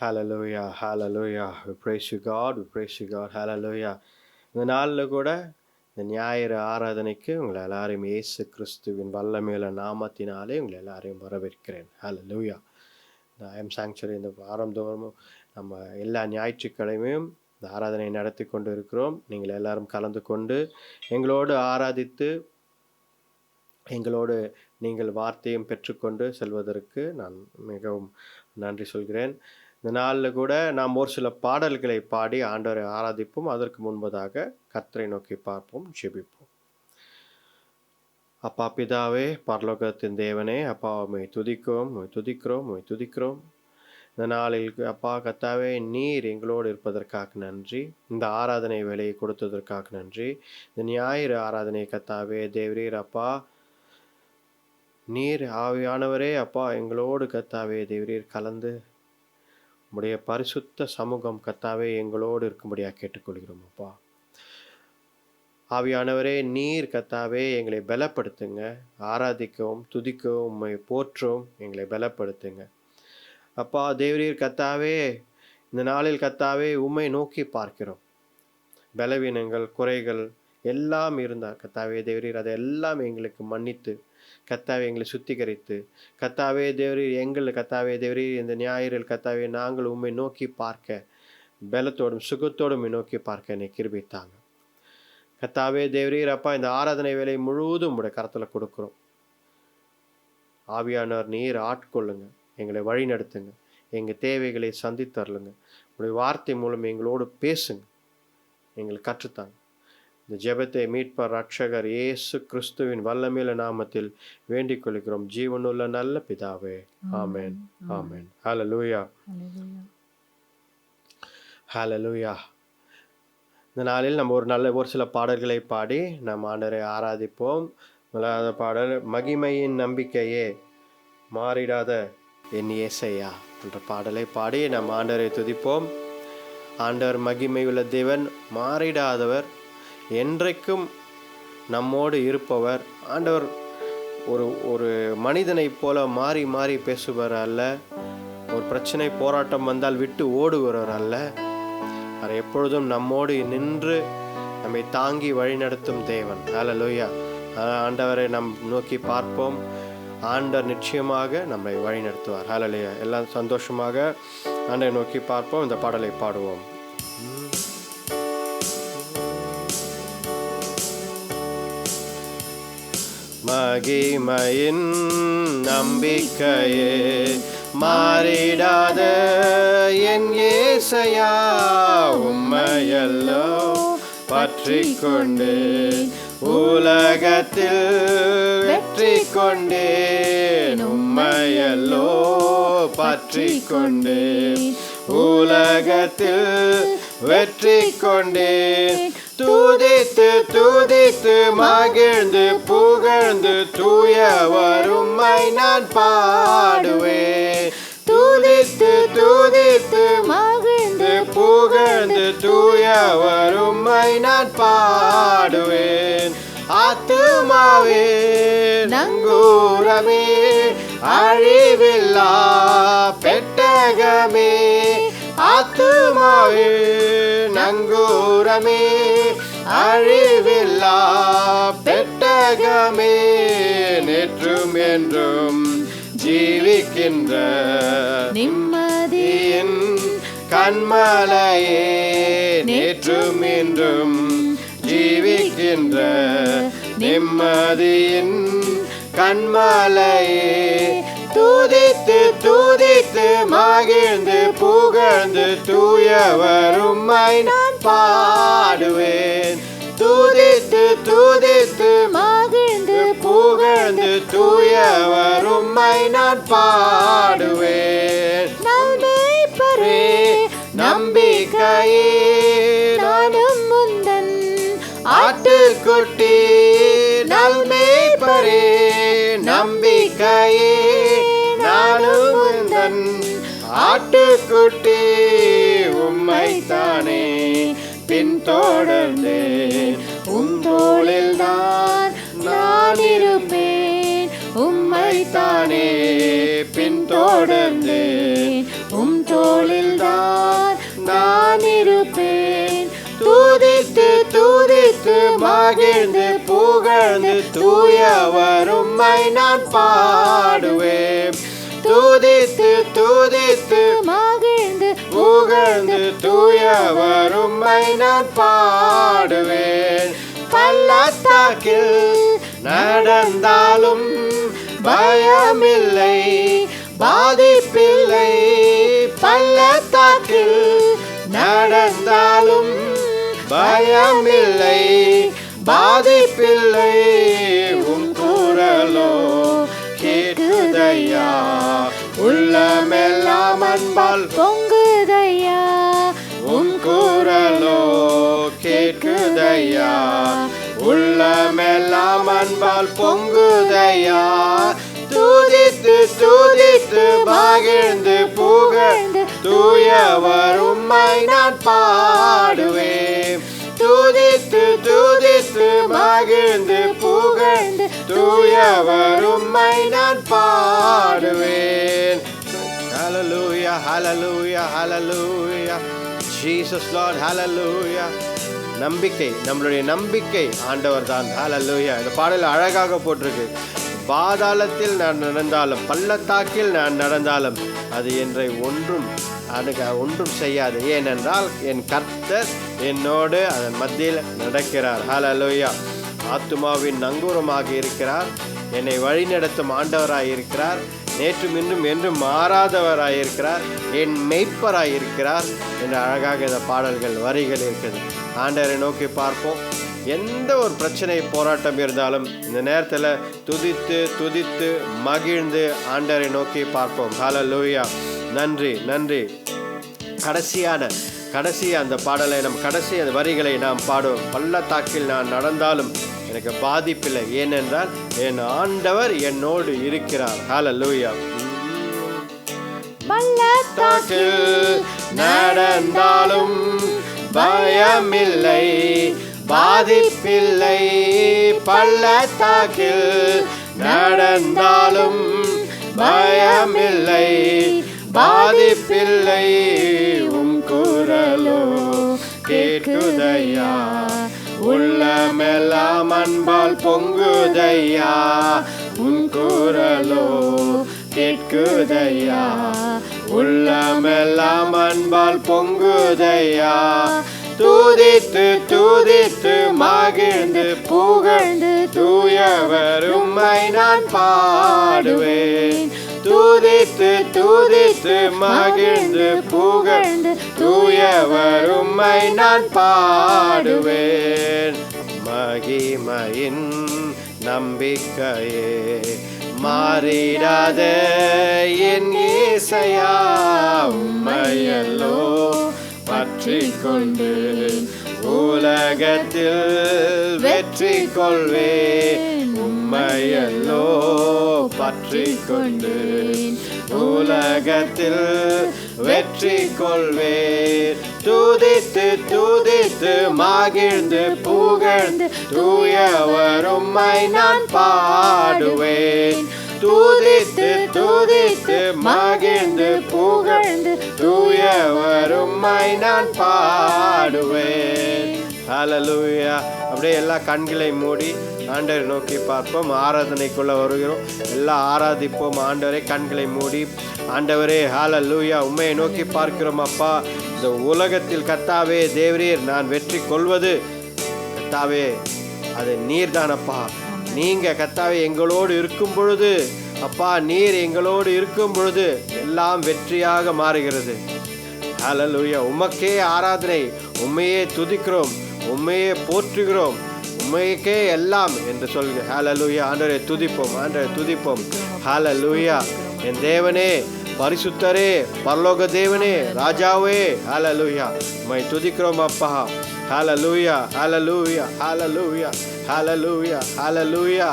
Hallelujah, hallelujah. We praise you, God. We praise you, God. Hallelujah. இந்த நாளில் கூட இந்த ஞாயிறு ஆராதனைக்கு உங்களை எல்லாரையும் இயேசு கிறிஸ்துவின் வல்லமையுள்ள நாமத்தினாலே உங்களை எல்லாரையும் வரவேற்கிறேன். ஹalleluya. இந்த ஐஎம் சாங்சுரி இந்த வாரந்தோறும் நம்ம எல்லா ஞாயிற்றுக்கிழமையும் இந்த ஆராதனை நடத்தி கொண்டு இருக்கிறோம். நீங்கள் எல்லாரும் கலந்து கொண்டு எங்களோடு ஆராதித்து எங்களோடு நீங்கள் வார்த்தையும் பெற்றுக்கொண்டு செல்வதற்கு நான் மிகவும் நன்றி சொல்கிறேன். இந்த நாளில் கூட நாம் ஒரு சில பாடல்களை பாடி ஆண்டவரை ஆராதிப்போம். அதற்கு முன்பதாக கர்த்தரை நோக்கி பார்ப்போம், ஜெபிப்போம். அப்பா பிதாவே, பரலோகத்தின் தேவனே, அப்பா உம்மை துதிக்கிறோம், துதிக்கிறோம். இந்த நாளில் அப்பா கர்த்தாவே, நீர் எங்களோடு இருப்பதற்காக நன்றி. இந்த ஆராதனை வேலையை கொடுத்ததற்காக நன்றி. இந்த ஞாயிறு ஆராதனை கர்த்தாவே தேவரீர் அப்பா, நீர் ஆவியானவரே அப்பா எங்களோடு கர்த்தாவே தேவரீர் கலந்து உம்முடைய பரிசுத்த சமூகம் கர்த்தாவே எங்களோடு இருக்கும்படியாக கேட்டுக்கொள்கிறோம் அப்பா. ஆவியானவரே நீர் கர்த்தாவே எங்களை பலப்படுத்துங்க. ஆராதிக்கவும் துதிக்கவும் உம்மை போற்றவும் எங்களை பலப்படுத்துங்க அப்பா. தேவரீர் கர்த்தாவே இந்த நாளில் கர்த்தாவே உம்மை நோக்கி பார்க்கிறோம். பலவீனங்கள் குறைகள் எல்லாம் இருந்தால் கர்த்தாவே தேவரீர் அதெல்லாம் எங்களுக்கு மன்னித்து கர்த்தாவே எங்களை சுத்திகரித்து கர்த்தாவே தேவரீர் எங்கள் கர்த்தாவே தேவரீர் இந்த ஞாயிறில் கர்த்தாவே நாங்கள் உம்மை நோக்கி பார்க்க பலத்தோடும் சுகத்தோடும் நோக்கி பார்க்க என்னை கிருபித்தாங்க கர்த்தாவே தேவரீர் அப்பா. இந்த ஆராதனை வேலை முழுவதும் உங்களுடைய கரத்தில் கொடுக்குறோம். ஆவியானவர் நீர் ஆட்கொள்ளுங்க, எங்களை வழி நடத்துங்க, எங்கள் தேவைகளை சந்தித்தரலுங்க. உங்களுடைய வார்த்தை மூலம் எங்களோடு பேசுங்க, எங்களுக்கு கற்றுத்தாங்க. இந்த ஜெபத்தை மீட்பர் ரட்சகர் இயேசு கிறிஸ்துவின் வல்லமையுள்ள நாமத்தில் வேண்டிக் கொள்கிறோம், ஜீவனுள்ள நல்ல பிதாவே. ஆமென், ஆமென். ஹalleluya, ஹalleluya. இந்த நாளில் நம்ம ஒரு சில பாடல்களை பாடி நம் ஆண்டவரை ஆராதிப்போம். முதலாவது பாடல், மகிமையின் நம்பிக்கையே மாறிடாத என் இயேசையா என்ற பாடலை பாடி நம் ஆண்டவரை துதிப்போம். ஆண்டவர் மகிமையுள்ள தேவன், மாறிடாதவர், என்றைக்கும் நம்மோடு இருப்பவர். ஆண்டவர் ஒரு மனிதனைப் போல மாறி மாறி பேசுபவர் அல்ல. ஒரு பிரச்சனை போராட்டம் வந்தால் விட்டு ஓடுகிறவர் அல்ல. அவர் எப்பொழுதும் நம்மோடு நின்று நம்மை தாங்கி வழிநடத்தும் தேவன். ஹalleluya. ஆண்டவரை நம் நோக்கி பார்ப்போம். ஆண்டவர் நிச்சயமாக நம்மை வழிநடத்துவார். ஹalleluya. எல்லாம் சந்தோஷமாக ஆண்டவரை நோக்கி பார்ப்போம். இந்த பாடலை பாடுவோம். மகிமையின் நம்பிக்கையே மாறிடாத என் இயேசையா, உம்மையல்லோ பற்றிக் கொண்டு உலகத்தில் வெற்றி கொண்டேன். உம்மையல்லோ பற்றிக் கொண்டு உலகத்தில் வெற்றி கொண்டேன். துதித்து துதித்து மகிழ்ந்து புகழ்ந்து தூயவர் உம்மை நான் பாடுவேன். துதித்து துதித்து மகிழ்ந்து புகழ்ந்து தூயவர் உம்மை நான் பாடுவேன். ஆத்துமாவே நங்கூரமே, அழிவில்லா பெட்டகமே. ஆத்துமாவே நங்கூரமே, அழிவில்லா பெட்டகமே. நேற்றும் என்றும் ஜீவிக்கின்ற நிம்மதியின் கண்மலையே. நேற்றும் என்றும் ஜீவிக்கின்ற நிம்மதியின் கண்மலையே. துதித்து துதித்து மகிழ்ந்து புகழ்ந்து தூயவர் உம்மை நான் பாடுவேன். துதித்து துதித்து மகிழ்ந்து புகழ்ந்து தூயவர் உம்மை நான் பாடுவேன். நம்பிப்பரே நம்பிக்கையே, நானும் முந்தன் ஆட்டுக்குட்டி. நல்மேய்ப்பரே நம்பிக்கையே, நானும் முந்தன் ஆட்டுக்குட்டி. உம்மைத்தானே பின்தொடர்ந்தேன், தோளில் நான் இருப்பேன். உம்மைத்தானே பின்தொடர்ந்தேன், தோளில் துதித்து மகிழ்ந்து புகழ்ந்து தூயவர் உம்மை நான் பாடுவேன். துதித்து துதித்து மகிழ்ந்து புகழ்ந்து தூயவர் உம்மை நான் பாடுவேன். பள்ளத்தாக்கில் நடந்தாலும் பயமில்லை, பாதிப்பில்லை. பள்ளத்தாக்கில் நடந்தாலும் பயமில்லை, பாதிப்பில்லை. உம் குரலோ கேட்குதையா, உள்ளமெல்லாம் அன்பால் பொங்குதையா. உம் குரலோ கேட்குதையா, உள்ளமெல்லாம் அன்பால் பொங்குதையா. துதித்து துதித்து மகிழ்ந்து புகழ்ந்து தூயவர் உம்மை நான் பாடுவேன். துதித்து துதித்து மகிழ்ந்து புகழ்ந்து தூயவர் உம்மை நான் பாடுவேன். Hallelujah, hallelujah, hallelujah. Jesus Lord, hallelujah. நம்பிக்கை, நம்மளுடைய நம்பிக்கை ஆண்டவர் தான். ஹல்லேலூயா. இந்த பாடல் அழகாக போட்டிருக்கு. பாதாளத்தில் நான் நடந்தாலும் பள்ளத்தாக்கில் நான் நடந்தாலும் அது என்னை ஒன்றும் செய்யாது. ஏனென்றால் என் கர்த்தர் என்னோடு அதன் மத்தியில் நடக்கிறார். ஹல்லேலூயா. ஆத்துமாவின் நங்கூரமாக இருக்கிறார். என்னை வழிநடத்தும் ஆண்டவராய் இருக்கிறார். நேற்றும் இன்றும் என்றும் மாறாதவராய் இருக்கிறார். என் மெய்ப்பராய் இருக்கிறார் என்று அழகாக இந்த பாடல்கள் வரிகள் இருக்குது. ஆண்டவரை நோக்கி பார்ப்போம். எந்த ஒரு பிரச்சனை போராட்டம் இருந்தாலும் இந்த நேரத்தில் துதித்து துதித்து மகிழ்ந்து ஆண்டவரை நோக்கி பார்ப்போம். ஹல்லேலூயா. நன்றி நன்றி. கடைசி அந்த பாடலை கடைசி அந்த வரிகளை நாம் பாடுவோம். பள்ளத்தாக்கில் நான் நடந்தாலும் எனக்கு பாதிப்பில்லை, ஏனென்றால் என் ஆண்டவர் என்னோடு இருக்கிறார். ஹல்லேலூயா. பள்ளத்தாக்கில் நடந்தாலும் பயமில்லை, பாதிப்பில்லை. பள்ளத்தாக்கில் நடந்தாலும் பயமில்லை, பாதிப்பில்லை. உம் குரலோ கேட்குதையா, உள்ளமெல்லாம் அன்பால் பொங்குதையா. உன் குரலோ கேட்குதையா, உள்ளமெல்லாம் அன்பால் பொங்குதையா. துதித்து துதித்து மகிழ்ந்து புகழ்ந்து தூயவர் உம்மை நான் பாடுவேன். துதித்து துதித்து மகிழ்ந்து புகழ்ந்து தூயவர் உம்மை நான் பாடுவேன். மகிமையின் நம்பிக்கையே மாறிடாத என் இயேசையா, உம்மையல்லோ பற்றி கொண்டு உலகத்தில் வெற்றி கொள்வேன். உம்மையல்லோ பற்றி கொண்டு உலகத்தில் வெற்றி கொள்வேன். துதித்து துதித்து மகிழ்ந்து புகழ்ந்து தூயவர் உம்மை நான் பாடுவேன். துதித்து துதித்து மகிழ்ந்து புகழ்ந்து தூயவர் உம்மை நான் பாடுவேன். ஹல்லேலூயா. அப்படியே எல்லா கண்களை மூடி ஆண்டவரை நோக்கி பார்ப்போம். ஆராதனைக்குள்ள வருகிறோம். எல்லாம் ஆராதிப்போம். ஆண்டவரை கண்களை மூடி ஆண்டவரே ஹல்லேலூயா உம்மையை நோக்கி பார்க்கிறோம். அப்பா, இந்த உலகத்தில் கர்த்தாவே தேவரீர் நான் வெற்றி கொள்வது கர்த்தாவே அது நீர் தானப்பா. நீங்க கர்த்தாவே எங்களோடு இருக்கும் பொழுது அப்பா, நீர் எங்களோடு இருக்கும் பொழுது எல்லாம் வெற்றியாக மாறுகிறது. ஹல்லேலூயா. உமக்கே ஆராதனை, உம்மையே துதிக்கிறோம், உம்மையே போற்றுகிறோம், உம்மைக்கே எல்லாம் என்று சொல்க. ஹல்லேலூயா. ஆண்டவரை துதிப்போம், ஆண்டவரை துதிப்போம். ஹல்லேலூயா. என் தேவனே, பரிசுத்தரே, பரலோக தேவனே, ராஜாவே, ஹல்லேலூயா உம்மை துதிக்கிறோம் அப்பா. ஹல்லேலூயா, ஹல்லேலூயா, ஹல்லேலூயா, ஹல்லேலூயா, ஹல்லேலூயா.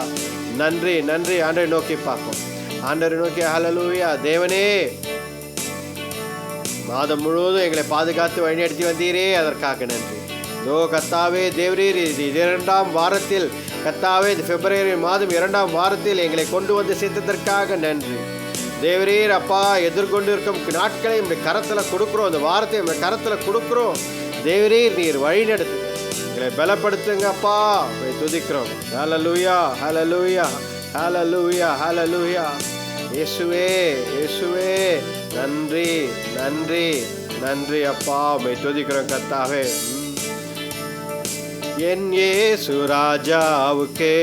நன்றி நன்றி. ஆண்டவரை நோக்கி பார்ப்போம். ஆண்டவரை நோக்கி ஹல்லேலூயா. தேவனே, மாதம் முழுவதும் எங்களை பாதுகாத்து வழிநடத்தி வந்தீரே, அதற்காக நன்றி. கர்த்தாவே தேவரீர், இது 2ஆம் வாரத்தில் கர்த்தாவே, இது பிப்ரவரி மாதம் 2ஆம் வாரத்தில் எங்களை கொண்டு வந்து சேர்த்ததற்காக நன்றி. தேவரீர் அப்பா, எதிர்கொண்டு இருக்கும் நாட்களை நம்முடைய கரத்தில் கொடுக்குறோம். அந்த வாரத்தை நம்முடைய கரத்தில் கொடுக்குறோம். தேவரீர் நீர் வழி நடத்து. எங்களை பலப்படுத்துங்கப்பா. துதிக்கிறோம். ஹல்லேலூயா, ஹல்லேலூயா, ஹல்லேலூயா, ஹல்லேலூயா. இயேசுவே, இயேசுவே, நன்றி, நன்றி, நன்றி அப்பா. துதிக்கிறோம் கர்த்தாவே. என் இயேசு ராஜாவுக்கே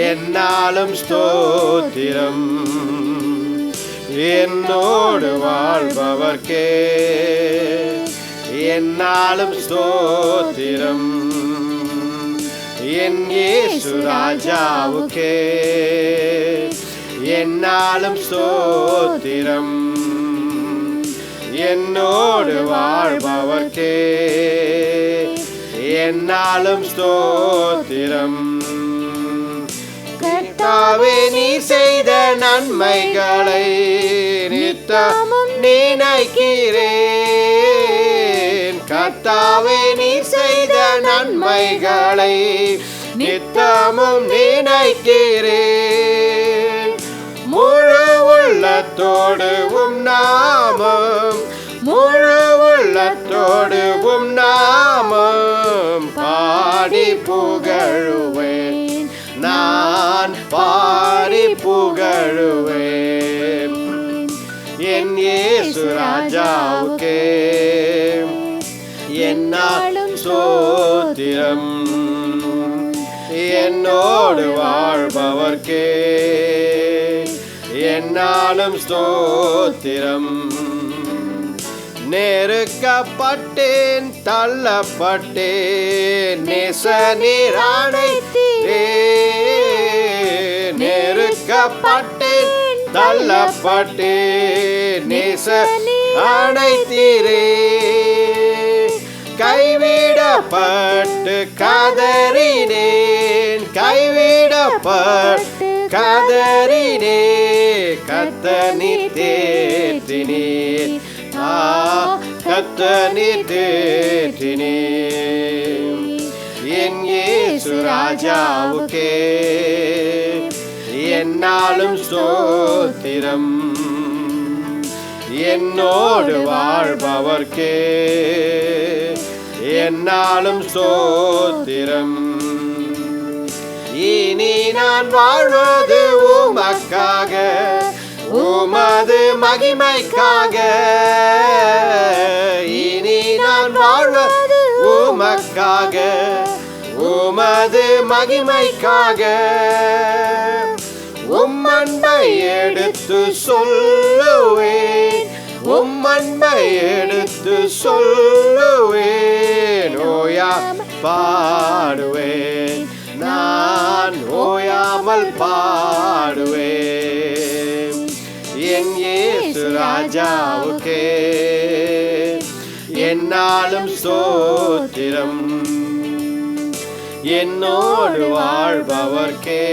என்னாலும் ஸ்தோத்திரம், என்னோடு வாழ்பவர்க்கே என்னாலும் ஸ்தோத்திரம். என் இயேசு ராஜாவுக்கே என்னாலும் ஸ்தோத்திரம், என்னோடு வாழ்பவர்க்கே என்னாலும் ஸ்தோத்திரம். கர்த்தாவே நீ செய்த நன்மைகளை நித்தமும் நினைக்கிறேன். கர்த்தாவே நீ செய்த நன்மைகளை நித்தமும் நினைக்கிறேன். முழு உள்ளத்தோடு உம் நாமம், முழு உள்ளத்தோடு உம் நாமம் பாடி புகழுவேன், நான் பாடி புகழுவேன். என் இயேசு ராஜாவுக்கே என்னாலும் ஸ்தோத்திரம், என்னோடு வாழ்பவர்க்கே என்னாலும் ஸ்தோத்திரம். நெருக்கப்பட்டேன், தள்ளப்பட்டேன், நேச நீர் அணைத்தீரே. நெருக்கப்பட்டேன், தள்ளப்பட்டேன், நேச அணைத்தீரே. கைவிடப்பட்டு கதறினேன், கைவிடப்பட்டு கதறினே. கர்த்தனி தேற்றினீர், கர்த்தனி தேற்றினீர். என் இயேசு ராஜாவுக்கே என்னாலும் ஸ்தோத்திரம், என்னோடு வாழ்பவர்க்கே என்னாலும் ஸ்தோத்திரம். இனி நான் வாழ்வது உமக்காக, உமது மகிமைக்காக. இனி நான் வாழ்வது உமக்காக, உமது மகிமைக்காக. உம் அன்பை எடுத்து சொல்லுவேன், உம் அன்பை எடுத்து சொல்லுவேன். ஓயாமல் பாடுவேன், நான் ஓயாமல் பாடுவேன். என் இயேசு ராஜாவுக்கே என்னாலும் ஸ்தோத்திரம், என்னோடு வாழ்பவர்க்கே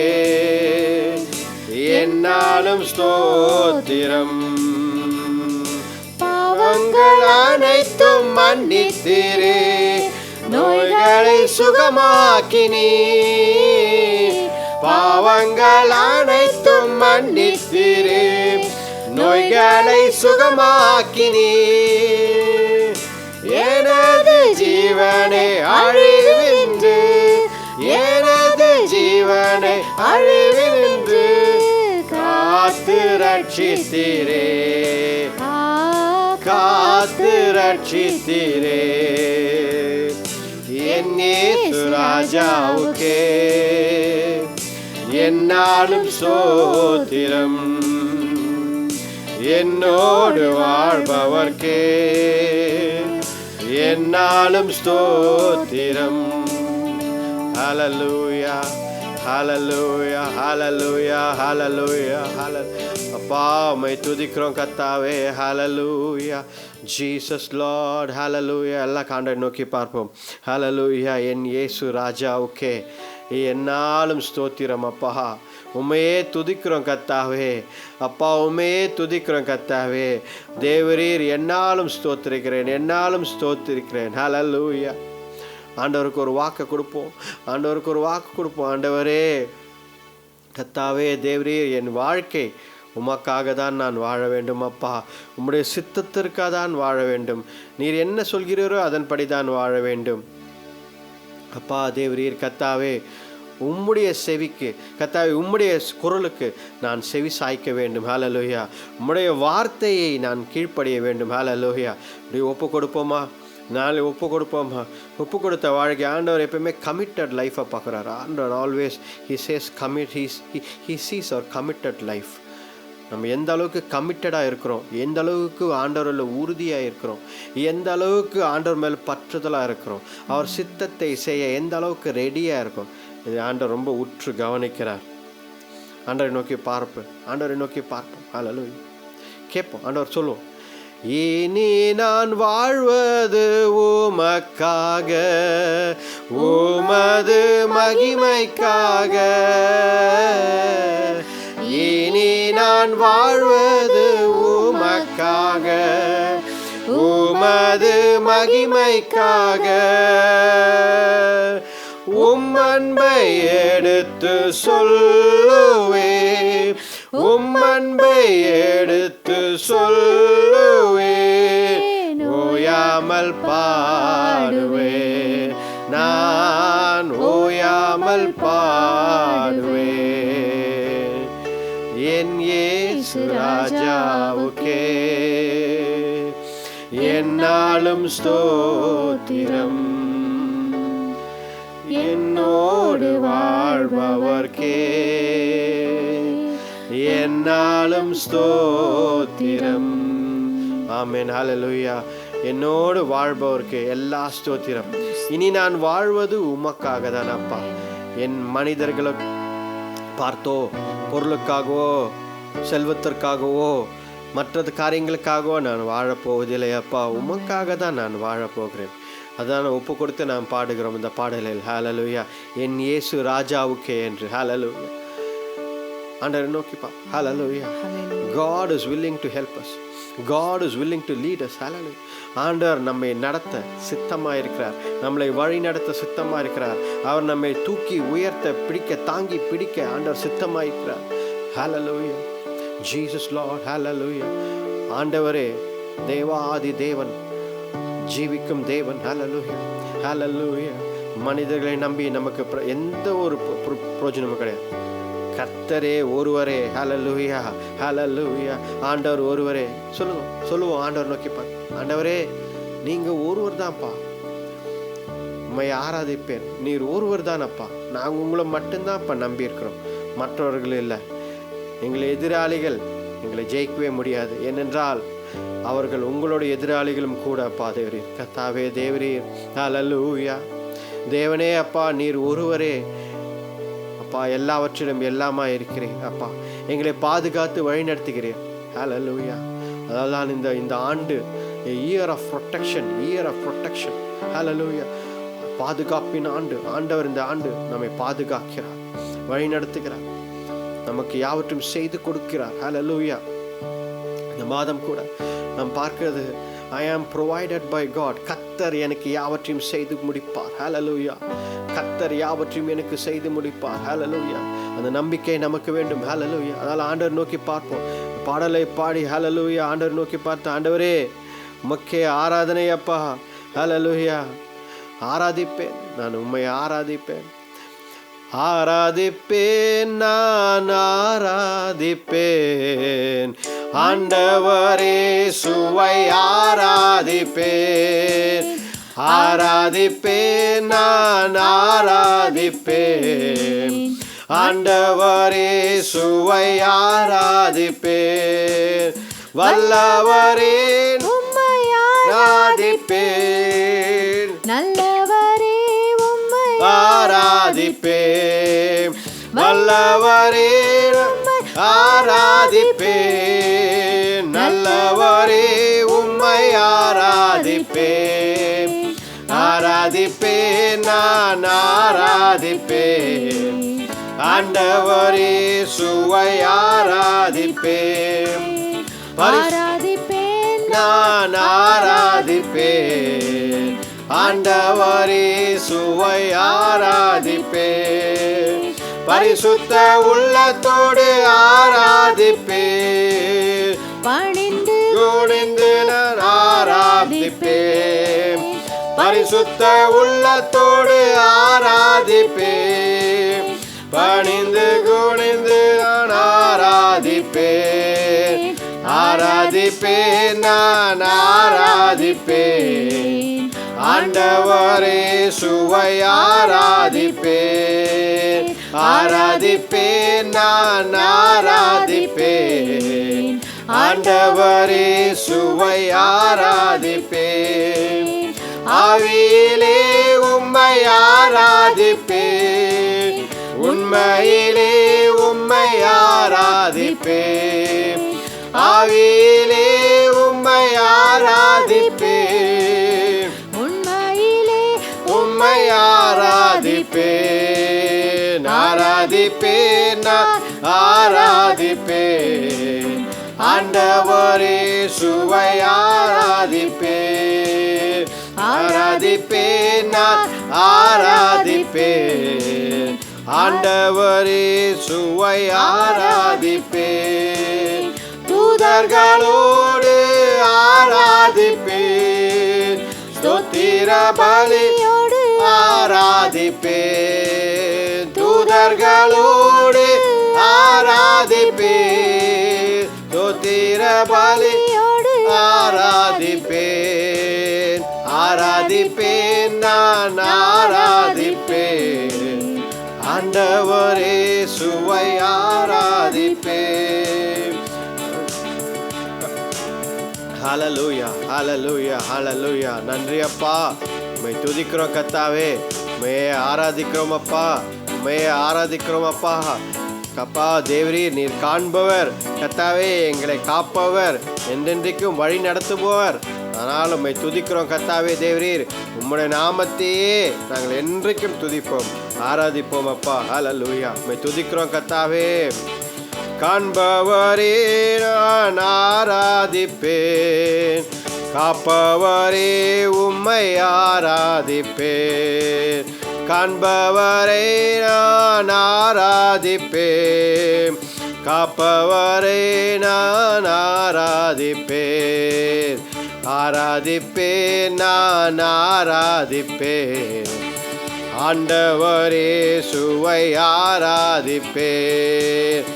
என்னாலும் ஸ்தோத்திரம். பாவங்கள் அனைத்தும் மன்னித்தீரே, நோய்களை சுகமாக்கினீர். பாவங்கள் அனைத்தும் மன்னித்தீரே, நோய்களை சுகமாக்கினீர். எனது ஜீவனை அழிவின்று, எனது ஜீவனை அழிவின்று காத்து ரட்சித்தீரே, காத்து ரட்சித்தீரே. என் இயேசு ராஜாவுக்கே என்னாலும் ஸ்தோத்திரம், என்னோடு வாழ்பவர்க்கே என்னாலும் ஸ்தோத்திரம். ஹல்லேலூயா, ஹல்லேலூயா, ஹல்லேலூயா, ஹல்லேலூயா, ஹல்லேலூயா. அப்பா உம்மை துதிக்கிறோம் கர்த்தாவே. ஹல்லேலூயா, ஜீசஸ் லார்ட். ஹல்லேலூயா. எல்லாம் ஆண்டவரை நோக்கி பார்ப்போம். ஹல்லேலூயா. என் இயேசு ராஜாவுக்கே என்னாலும் ஸ்தோத்திரம். அப்பா உம்மையே துதிக்கிறோம் கர்த்தாவே. அப்பா உம்மையே துதிக்கிறோம் கர்த்தாவே. தேவரீர் என்னாலும் ஸ்தோத்திரிக்கிறேன், என்னாலும் ஸ்தோத்திரிக்கிறேன். ஹல்லேலூயா. ஆண்டவருக்கு ஒரு வாக்கு கொடுப்போம், ஆண்டவருக்கு ஒரு வாக்கு கொடுப்போம். ஆண்டவரே கர்த்தாவே, தேவரீர் என் வாழ்க்கை உமக்காக தான் நான் வாழ வேண்டும். அப்பா உம்முடைய சித்தத்திற்காக தான் வாழ வேண்டும். நீர் என்ன சொல்கிறீரோ அதன்படி தான் வாழ வேண்டும். அப்பா தேவரீர் கர்த்தாவே, உம்முடைய செவிக்கு கர்த்தாவே, உம்முடைய குரலுக்கு நான் செவி சாய்க்க வேண்டும். ஹல்லேலூயா. உம்முடைய வார்த்தையை நான் கீழ்ப்படிய வேண்டும். ஹல்லேலூயா. இப்படி ஒப்பு கொடுப்போமா? நாளை ஒப்பு கொடுப்போமா? ஒப்பு கொடுத்த வாழ்க்கை ஆண்டவர் எப்பவுமே கமிட்டட் லைஃப்பை பார்க்குறாரு. ஆண்டவர் always he says commit he sees அவர் கமிட்டட் லைஃப். நம்ம எந்த அளவுக்கு கமிட்டடாக இருக்கிறோம், எந்த அளவுக்கு ஆண்டவரில் உறுதியாக இருக்கிறோம், எந்த அளவுக்கு ஆண்டவர் மேல் பற்றுதலாக இருக்கிறோம், அவர் சித்தத்தை செய்ய எந்த அளவுக்கு ரெடியாக இருக்கும், இது ஆண்டவர் ரொம்ப உற்று கவனிக்கிறார். ஆண்டவரை நோக்கி பார்ப்போம். ஹல்லேலூயா. கேட்போம். ஆண்டவர் சொல்லுவோம், இனி நான் வாழ்வது உமக்காக, உமது மகிமைக்காக. இனி நான் வாழ்வது உமக்காக, உமது மகிமைக்காக. உம் அன்பை எடுத்து சொல்லுவே, உம் அன்பை எடுத்து சொல்லுவே, ஓயாமல் பாடுவே, நான் ஓயாமல் பாடுவே. என் இயேசு ராஜாவுக்கே என்னாலும் ஸ்தோத்திரம், என்னோடு வாழ்பவர்க்கே என்னாலும் ஸ்தோத்திரம். ஆமென். ஹல்லேலூயா. என்னோடு வாழ்பவர்க்கு எல்லா ஸ்தோத்திரம். இனி நான் வாழ்வது உமக்காக தான் அப்பா. என் மனிதர்களை பார்த்தோ, பொருளுக்காகவோ, செல்வத்திற்காகவோ, மற்றது காரியங்களுக்காகவோ நான் வாழப்போவதில்லை அப்பா. உமக்காக தான் நான் வாழப்போகிறேன். அதான் ஒப்பு கொடுத்து நாம் பாடுகிறோம் இந்த பாடலில். ஹல்லேலூயா. என் இயேசு ராஜாவுக்கே என்று. ஹல்லேலூயா. ஆண்டவரை நோக்கிப்பா. ஹல்லேலூயா. God is willing to help us. God is willing to lead us. Hallelujah. ஆண்டவர் நம்மை நடத்த சித்தமாக இருக்கிறார். நம்மளை வழி நடத்த சித்தமாக இருக்கிறார். அவர் நம்மை தூக்கி உயர்த்த, பிடிக்க, தாங்கி பிடிக்க ஆண்டவர் சித்தமாக இருக்கிறார். Hallelujah. Jesus Lord. Hallelujah. ஆண்டவரே தேவாதி தேவன், ஜீவிக்கும் தேவன். Hallelujah. Hallelujah. மனிதர்களை நம்பி நமக்கு எந்த ஒரு பிரயோஜனமும் கிடையாது. கர்த்தரே ஒருவரே. ஹல்லேலூயா. ஹல்லேலூயா. ஆண்டவர் ஒருவரே. சொல்லுவோம் ஆண்டவர் நோக்கி பார். ஆண்டவரே நீங்க ஒருவர் தான்ப்பா, உம்மை ஆராதிப்பேன். நீர் ஒருவர் தானப்பா. நாங்கள் உங்களை மட்டும்தான்ப்பா நம்பி இருக்கிறோம், மற்றவர்கள் இல்லை. எங்களை எதிராளிகள் எங்களை ஜெயிக்கவே முடியாது. ஏனென்றால் அவர்கள் உங்களுடைய எதிராளிகளும் கூட அப்பா. தேவரீர் கர்த்தாவே, தேவரீர். ஹல்லேலூயா. தேவனே அப்பா, நீர் ஒருவரே அப்பா. எல்லாவற்றிலும் எல்லாமா இருக்கிறேன் அப்பா. எங்களை பாதுகாத்து வழி நடத்துகிறேன். ஹல்லேலூயா. அதான் இந்த ஆண்டு year of protection, year of protection. Hallelujah. பாதுகாப்பின் ஆண்டு. ஆண்டவர் இந்த ஆண்டு நம்மை பாதுகாக்கிறார், வழி நடத்துகிறார், நமக்கு யாவற்றும் செய்து கொடுக்கிறார். ஹல்லேலூயா. இந்த மாதம் கூட நாம் பார்க்கிறது, I am provided by God. கர்த்தர் எனக்கு யாவற்றையும் செய்து முடிப்பார். ஹல்லேலூயா. கர்த்தர் யாவற்றையும் எனக்கு செய்து முடிப்பார். ஹல்லேலூயா. அந்த நம்பிக்கை நமக்கு வேண்டும். ஹல்லேலூயா. அதனால் ஆண்டவர் நோக்கி பார்ப்போம். பாடலை பாடி ஹல்லேலூயா ஆண்டவர் நோக்கி பார்த்து, ஆண்டவரே உமக்கே ஆராதனை அப்பா. ஹல்லேலூயா. ஆராதிப்பேன், நான் உம்மை ஆராதிப்பேன். ஆராதிப்பேன், நான் ஆராதிப்பேன். ஆண்டவரே சுவை ஆராதிப்பேன். ஆராதிப்பேன், நான் ஆராதிப்பேன். ஆண்டவரே சுவை ஆராதிப்பேன். வல்லவரே உம்மை ஆராதிப்பேன். நல்லவரே உம்மை ஆராதிப்பேன். வல்லவரே ஆராதிப்பேன். நல்லவரே உம்மை ஆராதிப்பேன். ஆராதிப்பேன், நான் ஆராதிப்பேன். ஆண்டவரே சுவை ஆராதிப்பேன். ஆராதிப்பேன், நான் ஆராதிப்பேன். ஆண்டவரே சுவை ஆராதிப்பேன். பரிசுத்த உள்ளத்தோடு ஆராதிப்பேன். பணிந்து குனிந்து நான் ஆராதிப்பேன். பரிசுத்த உள்ளத்தோடு ஆராதிப்பேன். பணிந்து குனிந்து நான் ஆராதிப்பேன். ஆராதிப்பேன், நான் ஆராதிப்பேன். ஆண்டவரே சுவை ஆராதிப்பேன். ஆராதிப்பேன், நான் ஆராதிப்பேன். ஆண்டவரே சுவை ஆராதிப்பேன். ஆவியிலே உம்மை ஆராதிப்பேன். உண்மையிலே உம்மை ஆராதிப்பேன். ஆவியிலே உம்மை ஆராதிப்பேன். உண்மையிலே உம்மை ஆராதிப்பேன். ஆராதிப்பேன், நான் ஆராதிப்பேன். ஆண்டவரே சுவை ஆராதிப்பேன். ஆராதிப்பேன், நான் ஆராதிப்பேன். ஆண்டவரே சுவை ஆராதிப்பேன். தூதர்களோடு ஆராதிப்பேன். ஸ்தோத்திர பலியோடு ஆராதிப்பேன். தூதர்களோடு ஆராதிப்பேன். ஸ்தோத்திர பலியோடு ஆராதிப்பேன். ஆராதிப்பேன், நான் ஆராதிப்பேன். ஆண்டவரே சுவை ஆராதிப்பேன். ஹல்லேலூயா, ஹல்லேலூயா, ஹல்லேலூயா. நன்றி அப்பா, உம்மை துதிக்கிறோம் கர்த்தாவே. உம்மை ஆராதிக்கிறோம் அப்பா, உம்மை ஆராதிக்கிறோம் அப்பா. அப்பா தேவரீர், நீர் காண்பவர் கர்த்தாவே, எங்களை காப்பவர், என்றென்றைக்கும் வழி நடத்துபவர். ஆனால் உம்மை துதிக்கிறோம் கர்த்தாவே தேவரீர். உம்முடைய நாமத்தையே நாங்கள் என்றைக்கும் துதிப்போம், ஆராதிப்போம் அப்பா. ஹல்லேலூயா. உம்மை துதிக்கிறோம் கர்த்தாவே. காண்பவரே நான் ஆராதிப்பேன். காப்பவரே உம்மை ஆராதிப்பேன். காண்பவரை நான் ஆராதிப்பேன். காப்பவரை நான் ஆராதிப்பேன். ஆராதிப்பேன், நான் ஆராதிப்பேன். ஆண்டவரே சுவை ஆராதிப்பேன்.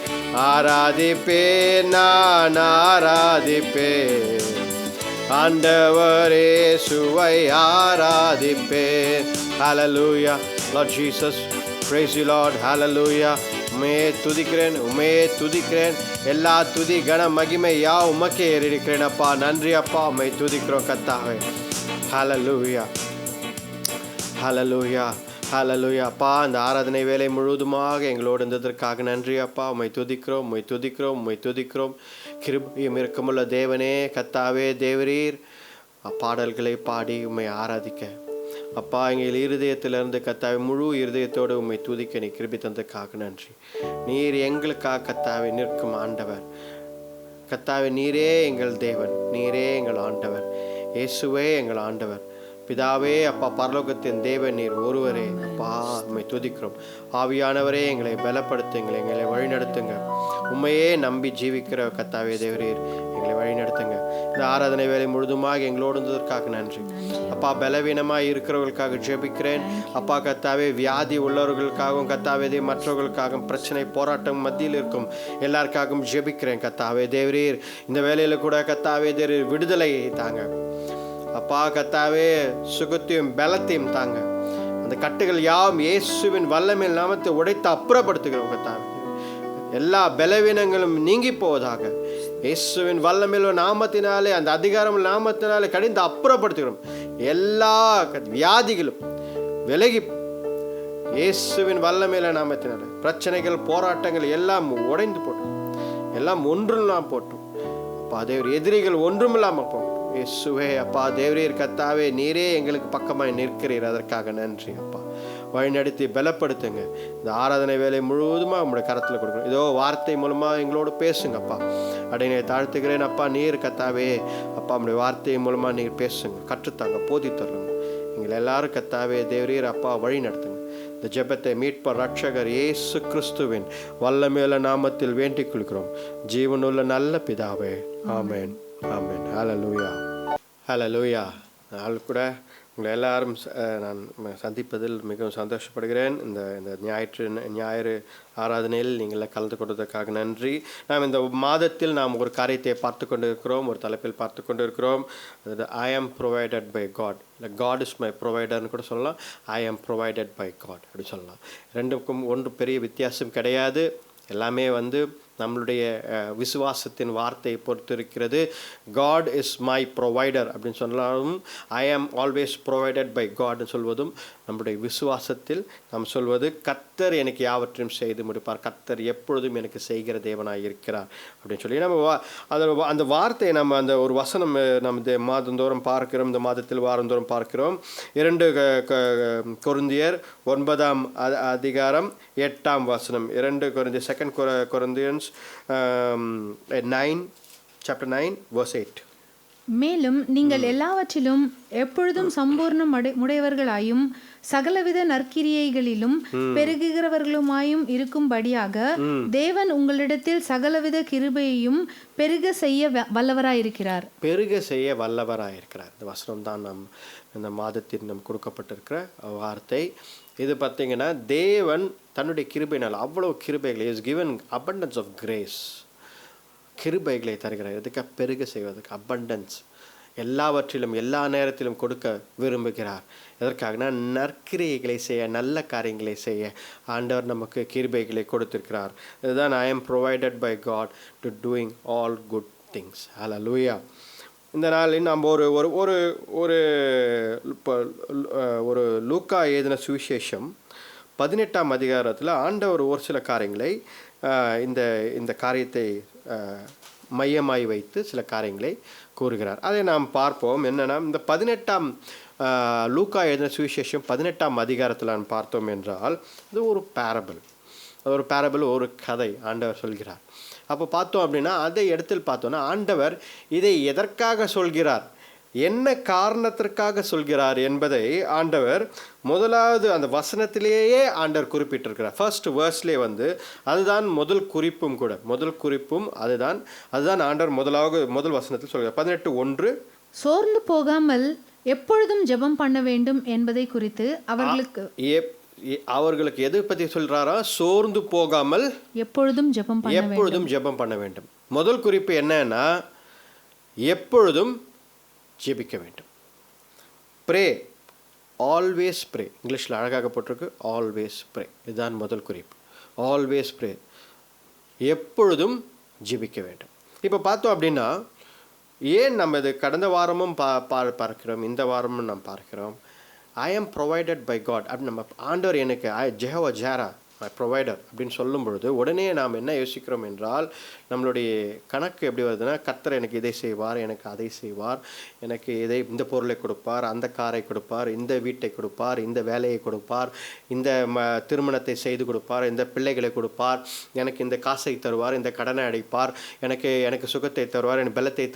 ஆராதிப்பேன், நான் ஆராதிப்பேன். ஆண்டவரே சுவை ஆராதிப்பேன். Hallelujah, Lord Jesus, praise you Lord. Hallelujah. உம்மையே துதிக்கிறேன், உம்மையே துதிக்கிறேன். எல்லா துதி கன மகிமை உமக்கே ஏறெடுக்கிறேன் அப்பா. நன்றி அப்பா, உம்மை துதிக்கிறோம் கர்த்தாவே. Hallelujah, Hallelujah, Hallelujah. அப்பா, இந்த ஆராதனை வேலை முழுவதுமாக எங்களோடு இருந்ததற்காக நன்றி அப்பா. உம்மை துதிக்கிறோம், உம்மை துதிக்கிறோம், உம்மை துதிக்கிறோம். கிருபையும் இரக்கமுள்ள தேவனே கர்த்தாவே தேவரீர், பாடல்களை பாடி உம்மை ஆராதிக்க அப்பா எங்கள் இருதயத்திலிருந்து கர்த்தாவே முழு இருதயத்தோடு உம்மை துதிக்க நீ கிருபை தந்ததுக்காக நன்றி. நீர் எங்களுக்காக கர்த்தாவே நிற்கும் ஆண்டவர் கர்த்தாவே. நீரே எங்கள் தேவன், நீரே எங்கள் ஆண்டவர், இயேசுவே எங்கள் ஆண்டவர். பிதாவே அப்பா, பரலோகத்தின் தேவன் நீர் ஒருவரே அப்பா. உம்மை துதிக்கிறோம். ஆவியானவரே எங்களை பலப்படுத்துங்க, எங்களை வழிநடத்துங்க. உண்மையே நம்பி ஜீவிக்கிற கர்த்தாவே தேவரீர், எங்களை வழிநடத்துங்க. இந்த ஆராதனை வேலை முழுதுமாக எங்களோடு இருந்ததற்காக நன்றி அப்பா. பலவீனமாக இருக்கிறவர்களுக்காக ஜெபிக்கிறேன் அப்பா கர்த்தாவே. வியாதி உள்ளவர்களுக்காகவும் கர்த்தாவே, மற்றவர்களுக்காகவும் பிரச்சனை போராட்டம் மத்தியில் இருக்கும் எல்லாருக்காகவும் ஜெபிக்கிறேன் கர்த்தாவே தேவரீர். இந்த வேலையில் கூட கர்த்தாவே தேவரீர் விடுதலையை தாங்க அப்பா கர்த்தாவே. சுகத்தையும் பலத்தையும் தாங்க. அந்த கட்டுகள் யாவும் இயேசுவின் வல்லமையில் நாமத்தை உடைத்து அப்புறப்படுத்துகிறோம் கர்த்தாவே. எல்லா பலவீனங்களும் நீங்கி போவதாக இயேசுவின் வல்லமையில நாமத்தினாலே, அந்த அதிகாரம் நாமத்தினாலே கடிந்து அப்புறப்படுத்துகிறோம். எல்லா வியாதிகளும் விலகி இயேசுவின் வல்லமையில நாமத்தினாலே பிரச்சனைகள் போராட்டங்கள் எல்லாம் உடைந்து போட்டோம், எல்லாம் ஒன்றும் போட்டோம் அப்பா தேவர். எதிரிகள் ஒன்றும் இல்லாமல் போகும் இயேசுவே அப்பா தேவரீர் கர்த்தாவே. நீரே எங்களுக்கு பக்கமாய் நிற்கிறீர், அதற்காக நன்றி அப்பா. வழிநடத்தி பலப்படுத்துங்க. இந்த ஆராதனை வேலை முழுவதுமாக உங்களுடைய கரத்தில் கொடுக்குறோம். இதோ வார்த்தை மூலமாக எங்களோடு பேசுங்கப்பா. அடையினை தாழ்த்துக்கிறேன் அப்பா. நீர் கர்த்தாவே அப்பா, நம்முடைய வார்த்தை மூலமாக நீர் பேசுங்க, கற்றுத்தாங்க, போதித்தருங்க. எங்களை எல்லாரும் கர்த்தாவே தேவரீர் அப்பா வழி நடத்துங்க. இந்த ஜெபத்தை மீட்பர் ரட்சகர் இயேசு கிறிஸ்துவின் வல்லமையுள்ள நாமத்தில் வேண்டிக் கொள்கிறோம் ஜீவனுள்ள நல்ல பிதாவே. ஆமென், ஆமென். ஹல்லேலூயா, ஹல்லேலூயா. நாள் கூட உங்களை எல்லாரும் நான் சந்திப்பதில் மிகவும் சந்தோஷப்படுகிறேன். இந்த இந்த ஞாயிறு ஆராதனையில் நீங்கள் கலந்து கொண்டதற்காக நன்றி. நாம் இந்த மாதத்தில் நாம் ஒரு காரியத்தை பார்த்து கொண்டு இருக்கிறோம், ஒரு தலைப்பில் பார்த்து கொண்டு இருக்கிறோம். அதாவது ஐ ஆம் ப்ரொவைடட் பை காட், இல்லை காட் இஸ் மை ப்ரொவைடர்னு கூட சொல்லலாம், ஐ ஆம் ப்ரொவைடட் பை காட் அப்படின்னு சொல்லலாம். ரெண்டுக்கும் ஒன்று பெரிய வித்தியாசம் கிடையாது. எல்லாமே நம்மளுடைய விசுவாசத்தின் வார்த்தையை பொறுத்து இருக்கிறது. காட் இஸ் மை ப்ரொவைடர் அப்படின்னு சொன்னாலும் ஐ ஆம் ஆல்வேஸ் ப்ரொவைடட் பை காட்னு சொல்வதும் நம்முடைய விசுவாசத்தில் நாம் சொல்வது கர்த்தர் எனக்கு யாவற்றையும் செய்து முடிப்பார், கர்த்தர் எப்பொழுதும் எனக்கு செய்கிற தேவனாக இருக்கிறார் அப்படின்னு சொல்லி நம்ம அந்த வார்த்தையை நம்ம அந்த ஒரு வசனம் நம்ம மாதந்தோறும் பார்க்கிறோம். இந்த மாதத்தில் வாரந்தோறும் பார்க்கிறோம். 2 கொரிந்தியர் 9ஆம் அதிகாரம் 8ஆம் வசனம். 2 கொரிந்தியர் 2 Corinthians 9 chapter 9 verse 8. மேலும் நீங்கள் எல்லாவற்றிலும் எப்பொழுதும் சம்பூர்ணம் உடையவர்களாயும் சகலவித நற்கிரியைகளிலும் பெருகுகிறவர்களுமாயும் இருக்கும்படியாக தேவன் உங்களிடத்தில் சகலவித கிருபையையும் பெருக செய்ய வல்லவராயிருக்கிறார். பெருக செய்ய வல்லவராயிருக்கிறார். இந்த வசனம் தான் இந்த மாதத்தில் கொடுக்கப்பட்டிருக்கிற வார்த்தை. இது பார்த்தீங்கன்னா தேவன் தன்னுடைய கிருபையினால் அவ்வளோ கிருபைகளை is given abundance of grace, கிருபைகளை தருகிறார். இதுக்கு பெருக செய்வதற்கு abundance, எல்லாவற்றிலும் எல்லா நேரத்திலும் கொடுக்க விரும்புகிறார். எதற்காகனா நற்கிரியைகளை செய்ய, நல்ல காரியங்களை செய்ய ஆண்டவர் நமக்கு கிருபைகளை கொடுத்திருக்கிறார். இதுதான் I am provided by God to doing all good things. Hallelujah. இந்த நாளில் நாம் ஒரு ஒரு ஒரு ஒரு லூக்கா எழுதின சுவிசேஷம் 18ஆம் அதிகாரத்தில் ஆண்டவர் ஒரு சில காரியங்களை இந்த காரியத்தை மையமாய் வைத்து சில காரியங்களை கூறுகிறார். அதை நாம் பார்ப்போம். என்னென்னா இந்த 18ஆம் லூக்கா எழுதின சுவிசேஷம் 18ஆம் அதிகாரத்தில் நாம் பார்த்தோம் என்றால் இது ஒரு பேரபிள், ஒரு கதை ஆண்டவர் சொல்கிறார். அப்போ பார்த்தோம் அப்படின்னா அதை இடத்தில் பார்த்தோன்னா ஆண்டவர் இதை எதற்காக சொல்கிறார், என்ன காரணத்திற்காக சொல்கிறார் என்பதை ஆண்டவர் முதலாவது அந்த வசனத்திலேயே ஆண்டவர் குறிப்பிட்டிருக்கிறார். ஃபர்ஸ்ட் வேர்ஸ்லேயே அதுதான் முதல் குறிப்பும் அதுதான் ஆண்டவர் முதல் வசனத்தில் சொல்கிறார். 18:1 சோர்ந்து போகாமல் எப்பொழுதும் ஜெபம் பண்ண வேண்டும் என்பதை குறித்து அவர்களுக்கு எதை பற்றி சொல்றாரா? சோர்ந்து போகாமல் எப்பொழுதும் ஜெபம் பண்ண வேண்டும். முதல் குறிப்பு என்னன்னா எப்பொழுதும் ஜெபிக்க வேண்டும். Pray, always pray. இங்கிலீஷில் அழகாக போட்டிருக்கு ஆல்வேஸ் ப்ரே. இதுதான் முதல் குறிப்பு, ஆல்வேஸ் ப்ரே, எப்பொழுதும் ஜெபிக்க வேண்டும். இப்போ பார்த்தோம் அப்படின்னா ஏன் நம்ம இது கடந்த வாரமும் பார்க்கிறோம், இந்த வாரமும் நாம் பார்க்கிறோம். ஐ ஆம் ப்ரொவைடட் பை காட் அப்படின்னு நம்ம ஆண்டவர் எனக்கு ஜெஹோவா ஜாரா மை ப்ரொவைடர் அப்படின்னு சொல்லும் பொழுது உடனே நாம் என்ன யோசிக்கிறோம் என்றால் நம்மளுடைய கணக்கு எப்படி வருதுன்னா கர்த்தர் எனக்கு இதை செய்வார், எனக்கு அதை செய்வார், எனக்கு இந்த பொருளை கொடுப்பார், அந்த காரை கொடுப்பார், இந்த வீட்டை கொடுப்பார், இந்த வேலையை கொடுப்பார், இந்த திருமணத்தை செய்து கொடுப்பார், இந்த பிள்ளைகளை கொடுப்பார், எனக்கு இந்த காசை தருவார், இந்த கடனை அடைப்பார், எனக்கு சுகத்தை தருவார், எனக்கு பலத்தை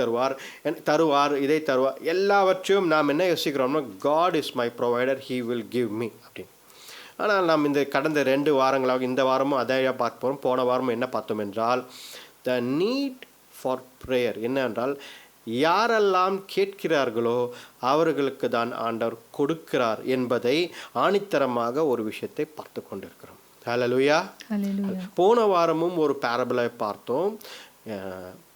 தருவார், இதை தருவார். எல்லாவற்றையும் நாம் என்ன யோசிக்கிறோம்னா God is my provider, he will give me அப்படின்னு. ஆனால் நாம் இந்த கடந்த 2 வாரங்களாக இந்த வாரமும் அதையா பார்க்க போகிறோம். போன வாரமும் என்ன பார்த்தோம் என்றால் த நீட் ஃபார் ப்ரேயர் என்னவென்றால் யாரெல்லாம் கேட்கிறார்களோ அவர்களுக்கு தான் ஆண்டவர் கொடுக்கிறார் என்பதை ஆணித்தரமாக ஒரு விஷயத்தை பார்த்து கொண்டிருக்கிறோம். ஹல்லேலூயா. போன வாரமும் ஒரு பேரபிளை பார்த்தோம்.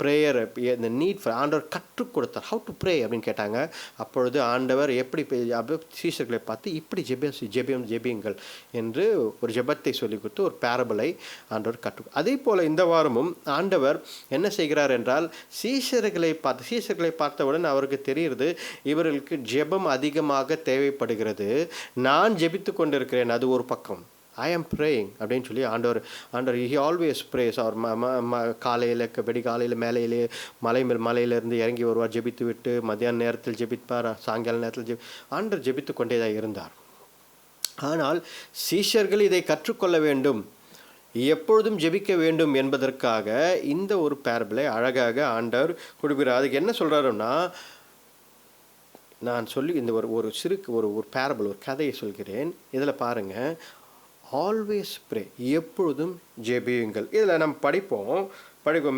ப்ரேயர், இந்த நீட் ஃபார் ஆண்டவர் கற்றுக் கொடுத்தார். ஹவு டு ப்ரே அப்படின்னு கேட்டாங்க. அப்பொழுது ஆண்டவர் எப்படி சீஷர்களை பார்த்து இப்படி ஜெபியுங்கள் என்று ஒரு ஜெபத்தை சொல்லி கொடுத்து ஒரு பேரபிளை ஆண்டவர் அதே போல் இந்த வாரமும் ஆண்டவர் என்ன செய்கிறார் என்றால் சீஷர்களை பார்த்தவுடன் அவருக்கு தெரிகிறது இவர்களுக்கு ஜெபம் அதிகமாக தேவைப்படுகிறது. நான் ஜெபித்து கொண்டிருக்கிறேன், அது ஒரு பக்கம். ஐ ஆம் ப்ரேயிங் அப்படின்னு சொல்லி ஆண்டவர் ஹி ஆல்வேஸ் ப்ரேஸ். அவர் காலையில் வெடிகாலையில் மலையிலேருந்து இறங்கி வருவார், ஜெபித்து விட்டு மத்தியான நேரத்தில் ஜெபிப்பார், சாயங்கால நேரத்தில் ஆண்டவர் ஜெபித்து கொண்டே தான் இருந்தார். ஆனால் சீஷர்கள் இதை கற்றுக்கொள்ள வேண்டும், எப்பொழுதும் ஜெபிக்க வேண்டும் என்பதற்காக இந்த ஒரு பேரபிளை அழகாக ஆண்டவர் கொடுக்கிறார். அதுக்கு என்ன சொல்கிறாருன்னா நான் சொல்லி இந்த ஒரு பேரபிள், ஒரு கதையை சொல்கிறேன். இதில் பாருங்கள், ஆல்வேஸ் ப்ரே, எப்பொழுதும் ஜெபியுங்கள். இதில் நம்ம படிப்போம்.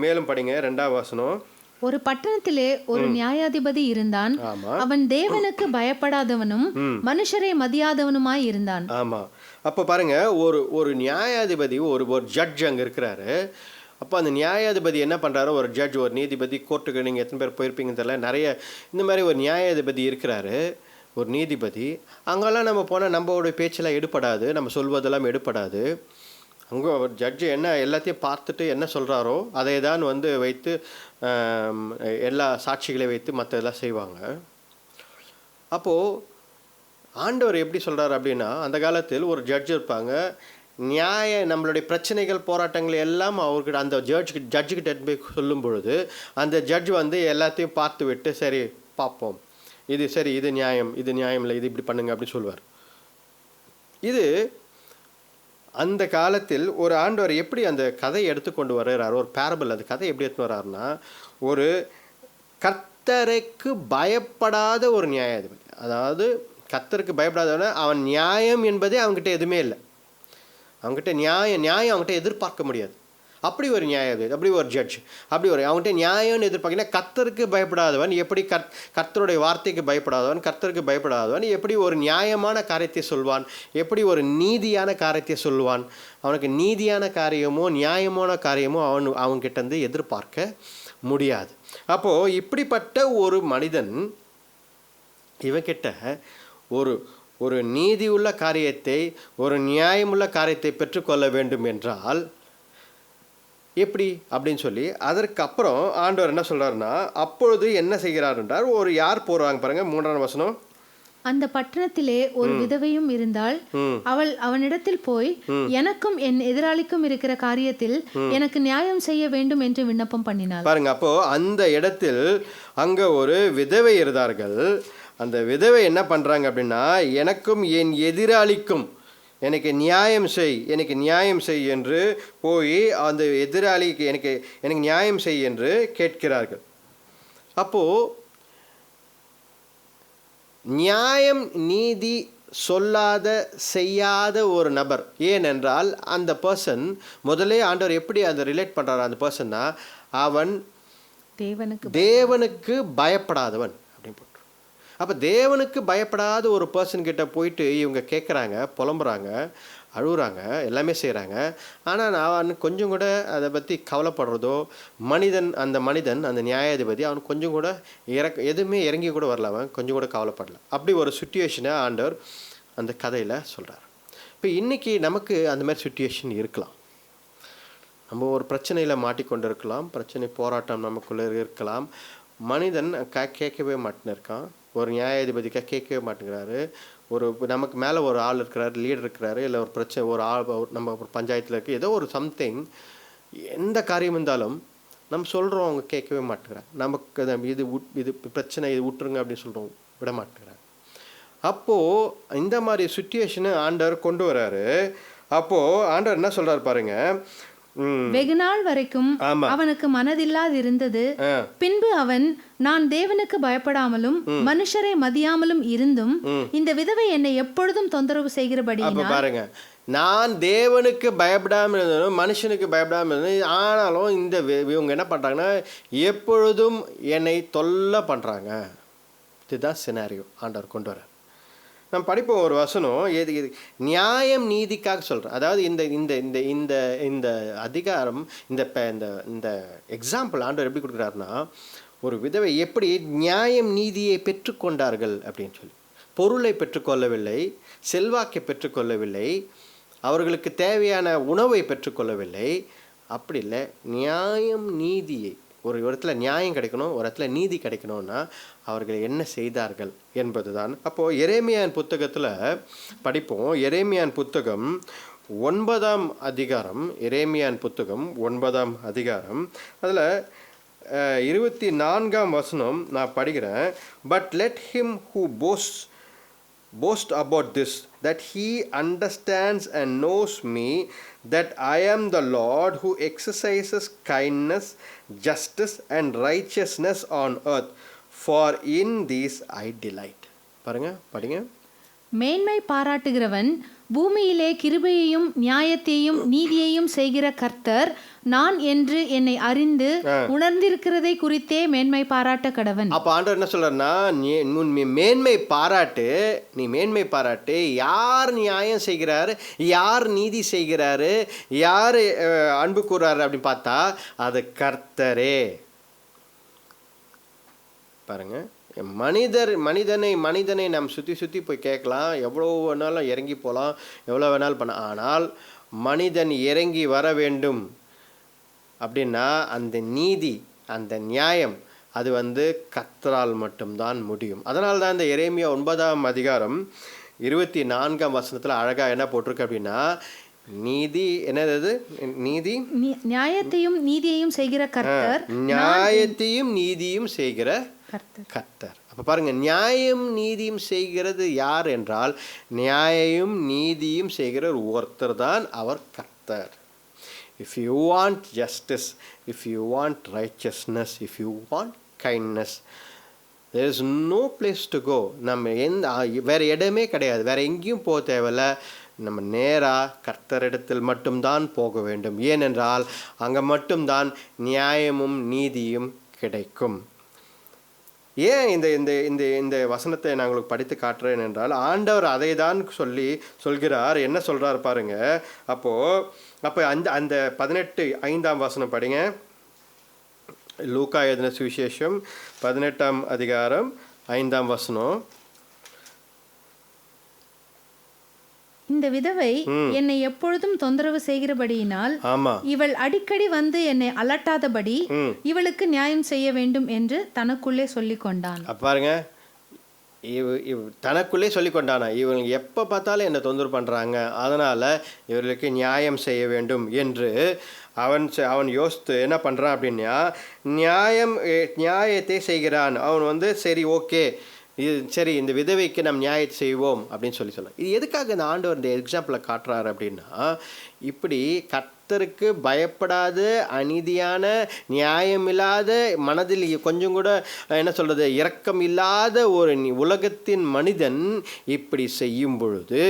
மேலும் படிங்க. 2ஆம் வசனம் ஒரு பட்டணத்திலே ஒரு நியாயாதிபதி இருந்தான். ஆமா. அவன் தேவனுக்கு பயப்படாதவனும் மனுஷரை மதியாதவனுமாய் இருந்தான். ஆமா. அப்போ பாருங்க, ஒரு ஒரு நியாயாதிபதி, ஒரு ஒரு ஜட்ஜ் அங்கே இருக்கிறாரு. அப்போ அந்த நியாயாதிபதி என்ன பண்ணுறாரு, ஒரு ஜட்ஜ், ஒரு நீதிபதி, கோர்ட்டுக்கு நீங்கள் எத்தனை பேர் போயிருப்பீங்கன்னு தெரியல, நிறைய இந்த மாதிரி ஒரு நியாயாதிபதி இருக்கிறாரு, ஒரு நீதிபதி. அங்கெல்லாம் நம்ம போனால் நம்மளோட பேச்செல்லாம் எடுப்படாது, நம்ம சொல்வதெல்லாம் எடுப்படாது. அங்கே ஒரு ஜட்ஜு என்ன எல்லாத்தையும் பார்த்துட்டு என்ன சொல்கிறாரோ அதை தான் வந்து வைத்து எல்லா சாட்சிகளை வைத்து மற்றதெல்லாம் செய்வாங்க. அப்போது ஆண்டவர் எப்படி சொல்கிறார் அப்படின்னா, அந்த காலத்தில் ஒரு ஜட்ஜ் இருப்பாங்க. நம்மளுடைய பிரச்சனைகள், போராட்டங்கள் எல்லாம் அவர்கிட்ட அந்த ஜட்ஜுக்கிட்ட போய் சொல்லும் பொழுது அந்த ஜட்ஜ் வந்து எல்லாத்தையும் பார்த்து விட்டு, சரி பார்ப்போம், இது சரி, இது நியாயம், இது நியாயம் இல்லை, இது இப்படி பண்ணுங்க அப்படி சொல்லுவார். இது அந்த காலத்தில் ஒரு ஆண்டவர் எப்படி அந்த கதையை எடுத்துக்கொண்டு வர்றார், ஒரு பேரபிள், அந்த கதை எப்படி எடுத்து வர்றாருன்னா, ஒரு கர்த்தருக்கு பயப்படாத ஒரு நியாயாதிபதி. அதாவது கர்த்தருக்கு பயப்படாதவன, அவன் நியாயம் என்பதே அவங்ககிட்ட எதுவுமே இல்லை. அவங்ககிட்ட நியாயம் அவங்ககிட்ட எதிர்பார்க்க முடியாது. அப்படி ஒரு நியாயாதிபதி, அப்படி ஒரு ஜட்ஜ், அப்படி ஒரு அவங்ககிட்ட நியாயம்னு எதிர்பார்க்கல. கர்த்தருக்கு பயப்படாதவன் எப்படி கர்த்தருடைய வார்த்தைக்கு பயப்படாதவன், கர்த்தருக்கு பயப்படாதவன் எப்படி ஒரு நியாயமான காரியத்தை சொல்வான், எப்படி ஒரு நீதியான காரியத்தை சொல்வான். அவனுக்கு நீதியான காரியமோ நியாயமான காரியமோ அவன்கிட்ட இருந்து எதிர்பார்க்க முடியாது. அப்போது இப்படிப்பட்ட ஒரு மனிதன் இவன்கிட்ட ஒரு ஒரு நீதியுள்ள காரியத்தை, ஒரு நியாயமுள்ள காரியத்தை பெற்றுக்கொள்ள வேண்டும் என்றால் எப்படி அப்படின்னு சொல்லி, அதற்கப்புறம் ஆண்டவர் என்ன சொல்கிறாருன்னா, அப்பொழுது என்ன செய்கிறார் என்றார், ஒரு யார் போடுறாங்க பாருங்க, 3ஆம் வசனம். அந்த பட்டணத்திலே ஒரு விதவையும் இருந்தால், அவள் அவனிடத்தில் போய், எனக்கும் என் எதிராளிக்கும் இருக்கிற காரியத்தில் எனக்கு நியாயம் செய்ய வேண்டும் என்று விண்ணப்பம் பண்ணினாள். பாருங்க, அப்போ அந்த இடத்தில் அங்க ஒரு விதவை இருந்தார்கள். அந்த விதவை என்ன பண்றாங்க அப்படின்னா, எனக்கும் என் எதிராளிக்கும் எனக்கு நியாயம் செய் என்று போய் அந்த எதிராளிக்கு எனக்கு நியாயம் செய் என்று கேட்கிறார்கள். அப்போ நியாயம் நீதி செய்யாத ஒரு நபர், ஏனென்றால் அந்த பர்சன் முதலே ஆண்டவர் எப்படி அந்த ரிலேட் பண்றாரு, அந்த பர்சன்னா அவன் தேவனுக்கு பயப்படாதவன் அப்படின்னு போட்டு. அப்போ தேவனுக்கு பயப்படாத ஒரு பர்சன் கிட்ட போயிட்டு இவங்க கேட்குறாங்க, புலம்புறாங்க, அழுகுறாங்க, எல்லாமே செய்கிறாங்க. ஆனால் அவன் கொஞ்சம் கூட அதை பற்றி கவலைப்படுறதோ, அந்த மனிதன் அந்த நியாயாதிபதி அவன் கொஞ்சம் கூட எதுவுமே இறங்கி கூட வரல, அவன் கொஞ்சம் கூட கவலைப்படல. அப்படி ஒரு சுச்சுவேஷனை ஆண்டவர் அந்த கதையில் சொல்கிறார். இப்போ இன்றைக்கி நமக்கு அந்த மாதிரி சுச்சுவேஷன் இருக்கலாம். நம்ம ஒரு பிரச்சனையில் மாட்டிக்கொண்டு இருக்கலாம், பிரச்சனை போராட்டம் நமக்குள்ளே இருக்கலாம். மனிதன் கேட்கவே மாட்டேன்னு இருக்கான், ஒரு நியாயாதிபதிக்காக கேட்கவே மாட்டேங்கிறாரு. நமக்கு மேலே ஒரு ஆள் இருக்கிறாரு, லீடர் இருக்கிறாரு, இல்லை ஒரு பிரச்சனை, ஒரு ஆள், நம்ம ஒரு பஞ்சாயத்தில் இருக்குது, ஏதோ ஒரு சம்திங், எந்த காரியம் இருந்தாலும் நம்ம சொல்கிறோம், அவங்க கேட்கவே மாட்டேங்கிறாங்க. நமக்கு இது பிரச்சனை, இது விட்டுருங்க அப்படின்னு சொல்கிறோம், விட மாட்டேங்கிறாங்க. அப்போது இந்த மாதிரி சுச்சுவேஷனை ஆண்டவர் கொண்டு வராரு. அப்போது ஆண்டவர் என்ன சொல்கிறார் பாருங்க, வெகு நாள் வரைக்கும் அவனுக்கு மனதில்லாது இருந்தது. பின்பு அவன், நான் தேவனுக்கு பயப்படாமலும் மனுஷரை மதியாமலும் இருந்தும் இந்த விதவை என்னை எப்பொழுதும் தொந்தரவு செய்கிறபடி. பாருங்க, நான் தேவனுக்கு பயப்படாமல் இருந்ததும் மனுஷனுக்கு பயப்படாமல் இருந்தது, ஆனாலும் இவங்க என்ன பண்றாங்கன்னா எப்பொழுதும் என்னை தொல்லை பண்றாங்க. இதுதான் சினாரியோ ஆண்டவர் கொண்டு வர. நம்ம படிப்போம் ஒரு வசனம், இது நியாயம் நீதிக்காக சொல்கிறேன். அதாவது இந்த இந்த இந்த இந்த இந்த அதிகாரம், இந்த எக்ஸாம்பிள் ஆண்டவர் எப்படி கொடுக்குறாருன்னா, ஒரு விதவை எப்படி நியாயம் நீதியை பெற்றுக்கொண்டார்கள் அப்படின்னு சொல்லி. பொருளை பெற்றுக்கொள்ளவில்லை, செல்வாக்கை பெற்றுக்கொள்ளவில்லை, அவர்களுக்கு தேவையான உணவை பெற்றுக்கொள்ளவில்லை. அப்படி இல்லை, நியாயம் நீதியை, ஒரு இடத்துல நியாயம் கிடைக்கணும், ஒரு இடத்துல நீதி கிடைக்கணும்னா அவர்கள் என்ன செய்தார்கள் என்பது தான். அப்போது எரேமியான் புத்தகத்தில் படிப்போம். எரேமியான் புத்தகம் 9ஆம் அதிகாரம், எரேமியான் புத்தகம் 9ஆம் அதிகாரம், அதில் 24ஆம் வசனம் நான் படிக்கிறேன். But let him who boast about this, that he understands and knows me, that I am the Lord who exercises kindness, justice and righteousness on earth, for in these I delight. பாருங்க, படிங்க. மேன்மை பாராட்டுகிறவன் பூமியிலே கிருபையையும் நியாயத்தையும் நீதியையும் செய்கிற கர்த்தர் நான் என்று என்னை அறிந்து உணர்ந்திருக்கிறதை குறித்தே மேன்மை பாராட்ட கடவன். அப்ப ஆண்டவர் என்ன சொல்றாருன்னா, நீ மேன்மை பாராட்டு, நீ மேன்மை பாராட்டு. யார் நியாயம் செய்கிறாரு, யார் நீதி செய்கிறாரு, யார் அன்பு கூறாரு அப்படின்னு பார்த்தா அது கர்த்தரே. பாருங்க, மனிதனை நம்ம சுற்றி போய் கேட்கலாம், எவ்வளோ வேணாலும் இறங்கி போகலாம், எவ்வளோ வேணாலும் பண்ண. ஆனால் மனிதன் இறங்கி வர வேண்டும் அப்படின்னா அந்த நீதி, அந்த நியாயம் அது கர்த்தரால் மட்டும்தான் முடியும். அதனால தான் இந்த எரேமியா 9ஆம் அதிகாரம் 24ஆம் வசனத்தில் அழகாக என்ன போட்டிருக்கு அப்படின்னா, நீதி என்னது, நீதி நியாயத்தையும் நீதியையும் செய்கிற கர்த்தர், நியாயத்தையும் நீதியும் செய்கிற கர்த்தர். அப்ப பாருங்க, நியாயம் நீதியும் செய்கிறது யார் என்றால், நியாயம் நீதியும் செய்கிற ஒருத்தர் தான் அவர் கர்த்தர். If you want justice, if you want righteousness, if you want kindness, there is no place to go. நம்ம வேற இடமே கிடையாது, வேற எங்கேயும் போக தேவையில்ல. நம்ம நேராக கர்த்தரிடத்தில் மட்டும்தான் போக வேண்டும். ஏனென்றால் அங்கே மட்டும்தான் நியாயமும் நீதியும் கிடைக்கும். ஏன் இந்த இந்த இந்த இந்த வசனத்தை நான் உங்களுக்கு படித்து காட்டுறேன் என்றால், ஆண்டவர் அதை தான் சொல்கிறார். என்ன சொல்கிறார் பாருங்க. அப்போ அந்த 18:5 வசனம் படிங்க. லூக்கா எழுதின சுவிசேஷம் 18ஆம் அதிகாரம் 5ஆம் வசனம். இந்த விதவை என்னை எப்பொழுதும் தொந்தரவு செய்கிறபடியினால் இவள் அடிக்கடி என்னை அலட்டாதபடி இவளுக்கு நியாயம் செய்ய வேண்டும் என்று தனக்குள்ளே சொல்லிக் கொண்டான். பாருங்க, தனக்குள்ளே சொல்லி கொண்டானா, இவங்க எப்போ பார்த்தாலும் என்னை தொந்தரவு பண்ணுறாங்க, அதனால் இவர்களுக்கு நியாயம் செய்ய வேண்டும் என்று அவன் யோசித்து என்ன பண்ணுறான் அப்படின்னா, நியாயத்தை செய்கிறான். அவன் சரி, ஓகே, இது சரி, இந்த விதவைக்கு நம்ம நியாயத்தை செய்வோம் அப்படின்னு சொல்லலாம். இது எதுக்காக இந்த ஆண்டவர் இந்த எக்ஸாம்பிளை காட்டுறாரு அப்படின்னா, இப்படி கர்த்தருக்கு பயப்படாத, அநீதியான, நியாயமில்லாத, மனதில் கொஞ்சம் கூட என்ன சொல்கிறது, இரக்கம் இல்லாத ஒரு உலகத்தின் மனிதன் இப்படி செய்யும் பொழுது,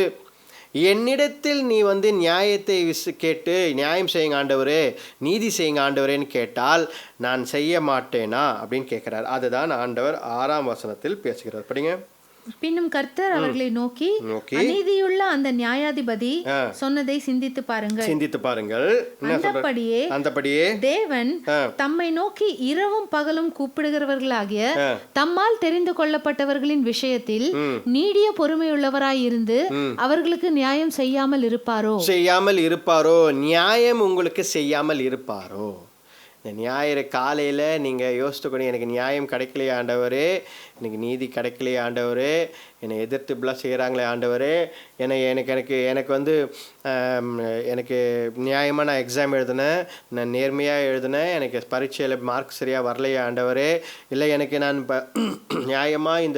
என்னிடத்தில் நீ நியாயத்தை கேட்டு நியாயம் செய்யுங்க ஆண்டவரே, நீதி செய்யுங்க ஆண்டவரேன்னு கேட்டால் நான் செய்ய மாட்டேனா அப்படின்னு கேட்கிறார். அதுதான் ஆண்டவர் 6ஆம் வசனத்தில் பேசுகிறார். படிங்க. பின்னும் கர்த்தர் அவர்களை நோக்கி, அநீதியுள்ள அந்த நியாயாதிபதி சொன்னதை சிந்தித்து பாருங்கள். அந்தபடியே தேவன் தம்மை நோக்கி இரவும் பகலும் கூப்பிடுகிறவர்களாகிய தம்மால் தெரிந்து கொள்ளப்பட்டவர்களின் விஷயத்தில் நீடிய பொறுமையுள்ளவராயிருந்து அவர்களுக்கு நியாயம் செய்யாமல் இருப்பாரோ? நியாயம் உங்களுக்கு செய்யாமல் இருப்பாரோ? இந்த ஞாயிறு காலையில் நீங்கள் யோசித்துக்கணும், எனக்கு நியாயம் கிடைக்கலையே ஆண்டவரே, எனக்கு நீதி கிடைக்கலையே ஆண்டவரே, என்னை எதிர்த்து இப்படிலாம் செய்கிறாங்களே ஆண்டவரே, எனக்கு நியாயமாக நான் எக்ஸாம் எழுதினேன், நான் நேர்மையாக எழுதினேன், எனக்கு பரீட்சையில் மார்க் சரியாக வரலையே ஆண்டவரே, இல்லை எனக்கு நான் இப்போ நியாயமாக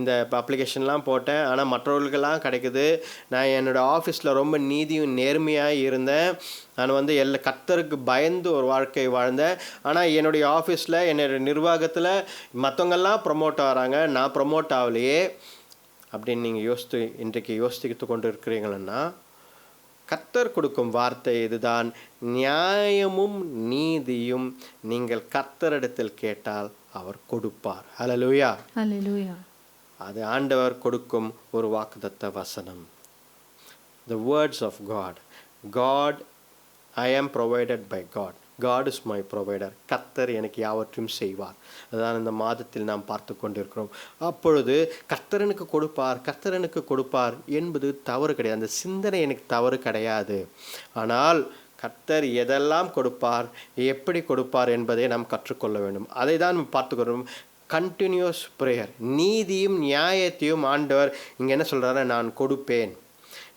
இந்த அப்ளிகேஷன்லாம் போட்டேன், ஆனால் மற்றவர்களுக்கெல்லாம் கிடைக்குது, நான் என்னோடய ஆஃபீஸில் ரொம்ப நீதியும் நேர்மையாக இருந்தேன், நான் கர்த்தருக்கு பயந்து ஒரு வாழ்க்கை வாழ்ந்தேன், ஆனால் என்னுடைய ஆஃபீஸில் என்னுடைய நிர்வாகத்தில் மற்றவங்கெல்லாம் ப்ரொமோட் ஆகிறாங்க, நான் ப்ரொமோட் ஆகலையே அப்படின்னு நீங்கள் இன்றைக்கு யோசித்து கொண்டு இருக்கிறீங்கன்னா, கர்த்தர் கொடுக்கும் வார்த்தை இதுதான், நியாயமும் நீதியும் நீங்கள் கர்த்தரிடத்தில் கேட்டால் அவர் கொடுப்பார். ஹல்லேலூயா. அது ஆண்டவர் கொடுக்கும் ஒரு வாக்குத்தத்த வசனம். The words of God, I am provided by God. God is my provider. கர்த்தர் எனக்கு யாவற்றையும் செய்வார். அதுதான் இந்த மாதத்தில் நாம் பார்த்து கொண்டிருக்கிறோம். அப்பொழுது கர்த்தரனுக்கு கொடுப்பார் என்பது தவறு கிடையாது. அந்த சிந்தனை எனக்கு தவறு கிடையாது. ஆனால் கர்த்தர் எதெல்லாம் கொடுப்பார், எப்படி கொடுப்பார் என்பதை நாம் கற்றுக்கொள்ள வேண்டும். அதை தான் பார்த்துக்கிறோம். Continuous prayer. நீதியும் நியாயத்தையும் ஆண்டவர் இங்கே என்ன சொல்கிறாரு, நான் கொடுப்பேன்.